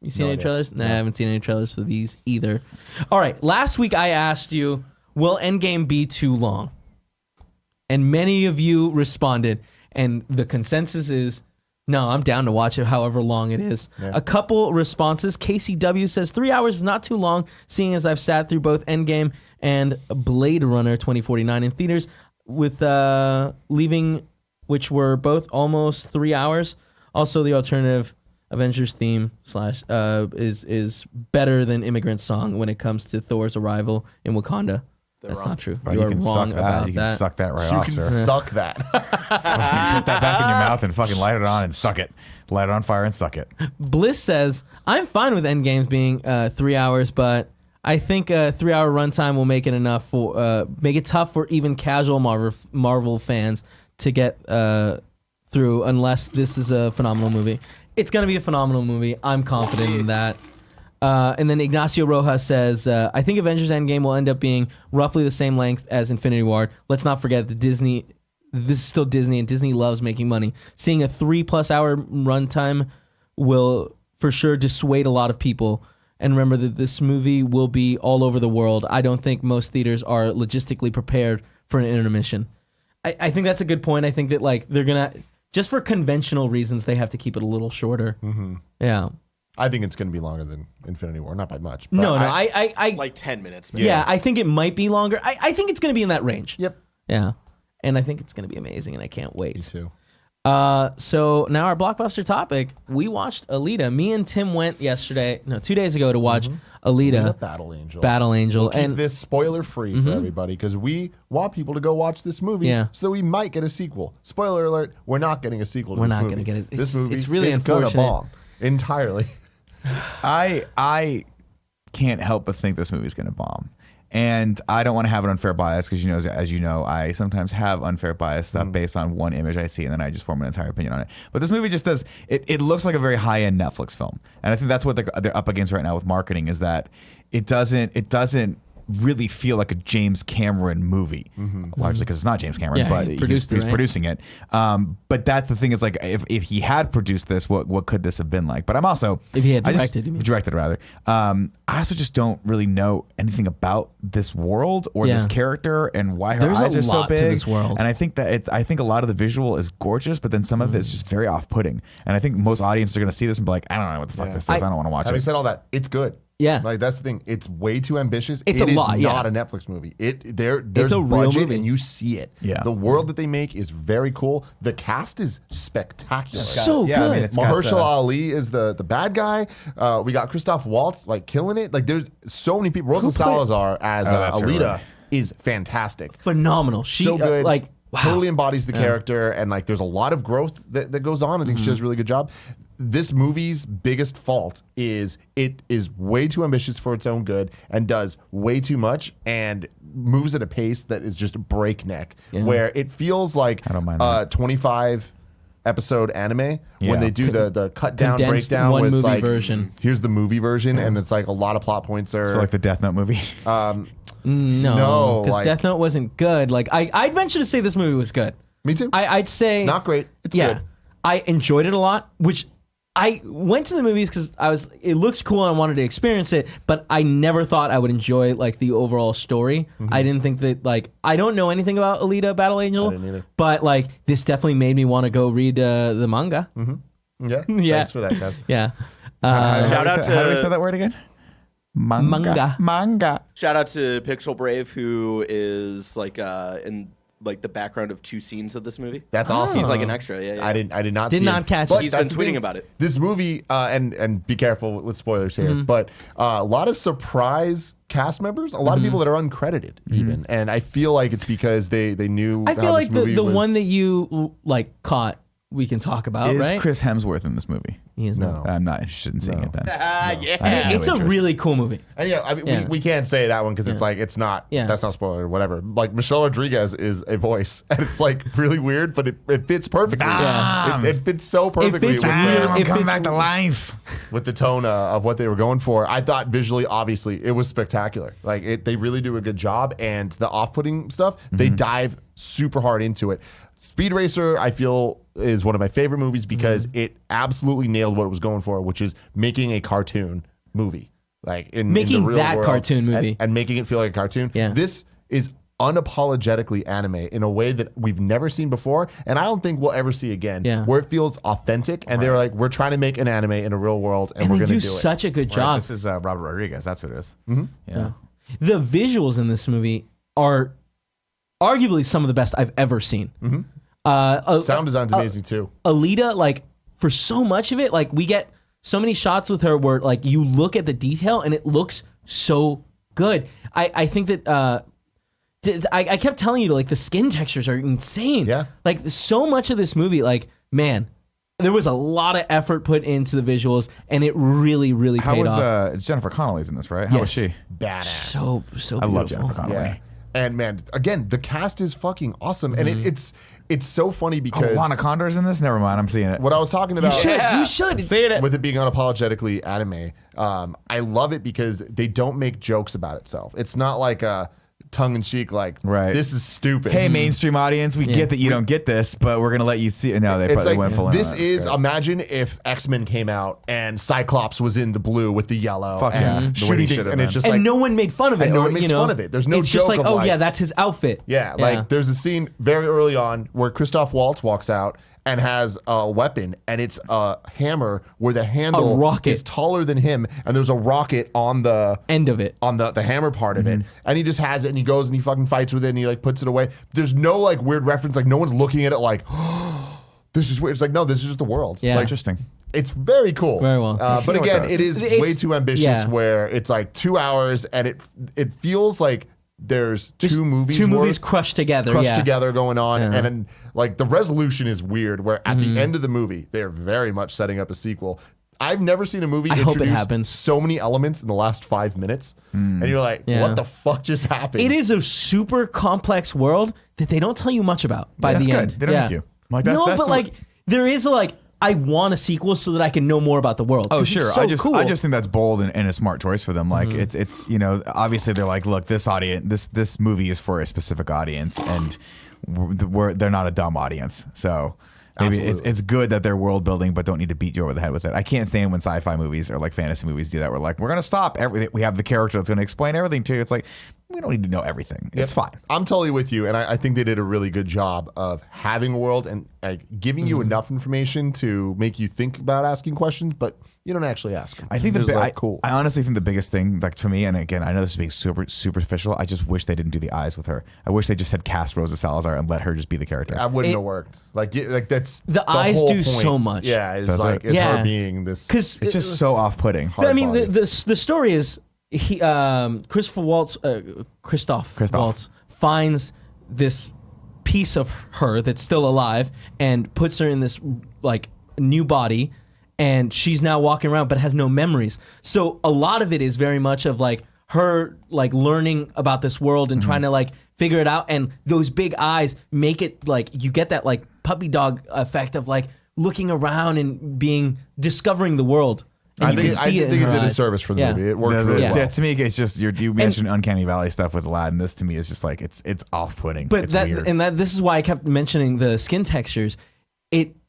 You seen No any idea. trailers? No, I haven't seen any trailers for these either. All right. Last week I asked you, will Endgame be too long? And many of you responded. And the consensus is, no, I'm down to watch it however long it is. Yeah. A couple responses. KCW says 3 hours is not too long, seeing as I've sat through both Endgame and Blade Runner 2049 in theaters, with leaving, which were both almost 3 hours. Also, the alternative Avengers theme / is better than Immigrant Song when it comes to Thor's arrival in Wakanda. That's wrong. not true. Well, you are can wrong suck about that. You can that. suck that right You off, can sir. suck that. Put that back in your mouth and fucking light it on and suck it. Light it on fire and suck it. Bliss says, I'm fine with Endgames being 3 hours, but I think a 3 hour runtime will make it tough for even casual Marvel fans to get through unless this is a phenomenal movie. It's going to be a phenomenal movie. I'm confident in that. And then Ignacio Rojas says, I think Avengers Endgame will end up being roughly the same length as Infinity War. Let's not forget that this is still Disney, and Disney loves making money. Seeing a 3+ hour runtime will for sure dissuade a lot of people. And remember that this movie will be all over the world. I don't think most theaters are logistically prepared for an intermission. I think that's a good point. I think that like they're going to, just for conventional reasons, they have to keep it a little shorter. Mm-hmm. Yeah. I think it's going to be longer than Infinity War, not by much. But No, I Like 10 minutes. Maybe. yeah, I think it might be longer. I think it's going to be in that range. Yep. Yeah. And I think it's going to be amazing, and I can't wait. Me too. So now our blockbuster topic. We watched Alita. Me and Tim went 2 days ago to watch Alita, Battle Angel. Keep and this spoiler free for everybody because we want people to go watch this movie so that we might get a sequel. Spoiler alert, we're not getting a sequel to this movie. We're not going to get it. This movie it's really is gonna unfortunate. bomb entirely. I can't help but think this movie's going to bomb. And I don't want to have an unfair bias because, as you know, I sometimes have unfair bias stuff based on one image I see and then I just form an entire opinion on it. But this movie just does, it looks like a very high-end Netflix film. And I think that's what they're up against right now with marketing is that it doesn't really feel like a James Cameron movie, largely because it's not James Cameron, but he's producing it. But that's the thing is like if he had produced this, what could this have been like? But I'm also if he had directed, I also just don't really know anything about this world or this character and why her eyes are so big. To this world. And I think that I think a lot of the visual is gorgeous, but then some of it is just very off-putting. And I think most audiences are going to see this and be like, I don't know what the fuck this is. I don't want to watch Having it. said all that, it's good. Yeah. Like that's the thing. It's way too ambitious. It's it a is lot, not a Netflix movie. There's a real budget movie. and you see it. Yeah. The world that they make is very cool. The cast is spectacular. So good. I mean, it's got, Mahershala Ali is the bad guy. We got Christoph Waltz like killing it. Like there's so many people. Rosa Salazar as that's her, Alita right. is fantastic. phenomenal. She So good. wow. Totally embodies the character and like there's a lot of growth that goes on. I think she does a really good job. This movie's biggest fault is it is way too ambitious for its own good and does way too much and moves at a pace that is just breakneck where it feels like I don't mind a 25 episode anime when they do the cut down Condensed breakdown one with movie like version. here's the movie version and it's like a lot of plot points are So like the Death Note movie. No, because like- Death Note wasn't good. Like I'd venture to say this movie was good. Me too. I'd say It's not great. It's yeah, good. I enjoyed it a lot. Which I went to the movies because it looks cool and I wanted to experience it. But I never thought I would enjoy like the overall story. I didn't think that like I don't know anything about Alita Battle Angel. I didn't either. But like this definitely made me want to go read the manga. Yeah. Yeah. Thanks for that, Kev. Yeah. Shout out How do we to say that word again? Manga. shout out to Pixel Brave, who is like in like the background of 2 scenes of this movie. That's awesome. He's like an extra. Yeah. I did not Did see not it. catch But it. He's that's been the tweeting thing. about it. This movie, and be careful with spoilers here, but a lot of surprise cast members, a lot of people that are uncredited even, and I feel like it's because they knew. I feel how like this movie the was. one that you like caught we can talk about, Is right? Chris Hemsworth in this movie? He is not. I'm not interested in seeing it then. Yeah. I have no It's a interest. really cool movie. And yeah, I mean, Yeah. we can't say that one because it's like it's not. Yeah. That's not spoiler or whatever. Like Michelle Rodriguez is a voice, and it's like really weird, but it fits perfectly. Yeah. It fits so perfectly fits with, real- I'm If coming it's- back to life. with the tone of what they were going for. I thought visually, obviously, it was spectacular. Like they really do a good job, and the off-putting stuff, they dive super hard into it. Speed Racer, I feel, is one of my favorite movies because it absolutely nailed what it was going for, which is making a cartoon movie. Like in Making the real that world, cartoon movie. and making it feel like a cartoon. Yeah. This is unapologetically anime in a way that we've never seen before, and I don't think we'll ever see again. Yeah. Where it feels authentic, and they're like, we're trying to make an anime in a real world, and, And we're they going do to do it. such a good Right, job. this is Robert Rodriguez. That's what it is. Yeah. The visuals in this movie are arguably some of the best I've ever seen. Sound design's amazing too. Alita, like for so much of it, like we get so many shots with her where like you look at the detail and it looks so good. I think that I kept telling you like the skin textures are insane. Yeah. Like so much of this movie, like man, there was a lot of effort put into the visuals and it really, really How paid was off. it's Jennifer Connelly's in this, right? How was Yes. she? Badass. So beautiful. I love Jennifer Connelly. Yeah. And man, again, the cast is fucking awesome, and it's so funny Oh, because Lana Condor's in this? Never mind. I'm seeing it. what I was talking about. You should. Say it. With it being unapologetically anime, I love it because they don't make jokes about itself. It's not like a tongue-in-cheek, like, Right. this is stupid. Hey, mainstream audience, we get that you don't get this, but we're gonna let you see it. No, they It's probably like, went full in on this that. is, It's good. imagine if X-Men came out and Cyclops was in the blue with the yellow. Fuck and yeah. The way shooting he things, should've and it's been. just And like, no one made fun of it. and no or, one makes you know, fun of it. There's no it's just joke like, of oh like- yeah, that's his outfit. yeah, like there's a scene very early on where Christoph Waltz walks out and has a weapon, and it's a hammer where the handle rocket. is taller than him, and there's a rocket on the End of it. on the hammer part of it, and he just has it, and he goes and he fucking fights with it, and he like puts it away. There's no like weird reference, like no one's looking at it like, oh, this is weird. It's like, no, this is just the world. Yeah. Like, Interesting. It's very cool. Very well. But what it again, does. it is It's- way too ambitious yeah. where it's like 2 hours and it feels like there's two movies worth crushed together. going on. And then, like, the resolution is weird where at the end of the movie, they are very much setting up a sequel. I've never seen a movie I hope it introduce happens. so many elements in the last 5 minutes. And you're like, Yeah. what the fuck just happened? It is a super complex world that they don't tell you much about by That's the good. end. They don't need to. Like, that's- no, that's but the- like there is a like I want a sequel so that I can know more about the world. Oh 'Cause sure, it's so I cool. just think that's bold and a smart choice for them. Like it's you know, obviously they're like, look, this audience, this movie is for a specific audience, and they're not a dumb audience. So maybe it's good that they're world building, but don't need to beat you over the head with it. I can't stand when sci-fi movies or like fantasy movies do that. We're like, we're gonna stop everything. We have the character that's gonna explain everything to you. It's like we don't need to know everything. It's fine. I'm totally with you, and I think they did a really good job of having a world and giving you enough information to make you think about asking questions, but you don't actually ask them. I think cool. I honestly think the biggest thing, like for me, and again, I know this is being super superficial. I just wish they didn't do the eyes with her. I wish they just had cast Rosa Salazar and let her just be the character. That wouldn't have worked. Like that's The eyes whole do point. so much. Yeah, it's Does like it? it's Yeah. her being this. because It's just so off-putting. I mean, body. the story is he Christopher Waltz, Christoph Waltz finds this piece of her that's still alive and puts her in this like new body, and she's now walking around but has no memories. So a lot of it is very much of like her like learning about this world and trying to like figure it out, and those big eyes make it like you get that like puppy dog effect of like looking around and discovering the world. And I you think can see it in did her a eyes. service for the Yeah. movie. It worked Does really it? well. Yeah, to me, it's just you mentioned Uncanny Valley stuff with Aladdin. This to me is just like it's off-putting. But it's that weird. and that this is why I kept mentioning the skin textures.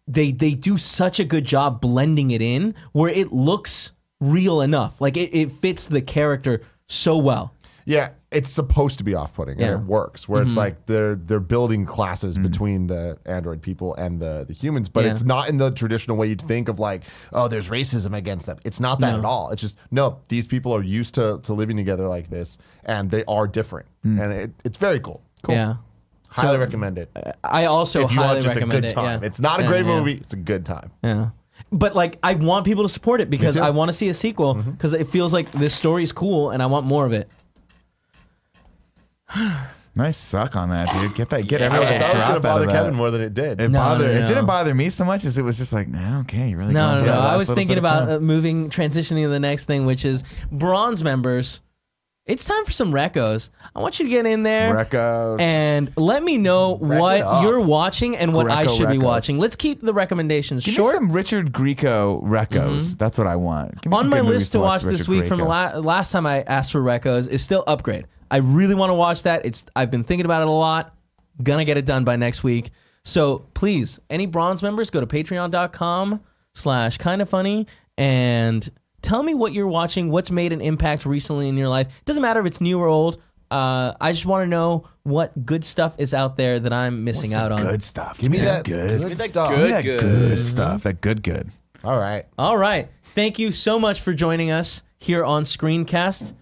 They do such a good job blending it in where it looks real enough. Like it fits the character so well. Yeah, it's supposed to be off-putting, Yeah. and it works. Where it's like they're building classes between the android people and the humans, but Yeah. it's not in the traditional way you'd think of like, oh, there's racism against them. It's not that at all. It's just no, these people are used to living together like this, and they are different, and it's very cool. Cool. Yeah. Highly recommend it. I also If you highly want just a recommend good it. time, Yeah. it's not a Yeah, great yeah. movie. It's a good time. Yeah. But like I want people to support it because too. I want to see a sequel because it feels like this story's cool and I want more of it. Nice suck on that, dude. Get I everything thought it was drop going to out bother of Kevin that. more than it did. It No, bothered. no, It no. didn't bother me so much as it was just like, nah, okay, you're really No, going no, for no. that I last was little thinking bit of about time. transitioning to the next thing, which is bronze members. It's time for some recos. I want you to get in there Recos. and let me know it what up. you're watching and what I Greco should be recos. watching. Let's keep the recommendations Give short. me some Richard Grieco recos. That's what I want. Give me On some my good movies list to watch with this Richard week from Grieco. last time I asked for recos is still Upgrade. I really want to watch that. I've been thinking about it a lot. Gonna get it done by next week. So please, any bronze members, go to patreon.com/kindafunny and tell me what you're watching, what's made an impact recently in your life. Doesn't matter if it's new or old. I just want to know what good stuff is out there that I'm missing out on. Good stuff. Give me that good good stuff. stuff. Give me that Good. good stuff. That good. All right. All right. Thank you so much for joining us here on Screencast.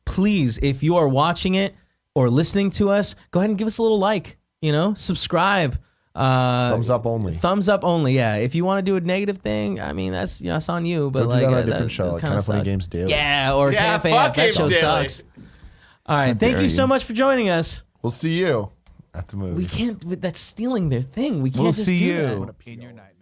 Please, if you are watching it or listening to us, go ahead and give us a little like, subscribe. Thumbs up only. Thumbs up only, yeah. If you want to do a negative thing, I mean, that's on you. But We'll do that on a different show, like Kinda Funny Games Daily. Yeah, or Yeah, KFAF. fuck That Games show Daily. sucks. All right. Thank dare you so you. much for joining us. We'll see you at the movie. We can't, that's stealing their thing. We can't We'll just see do you that. in your night.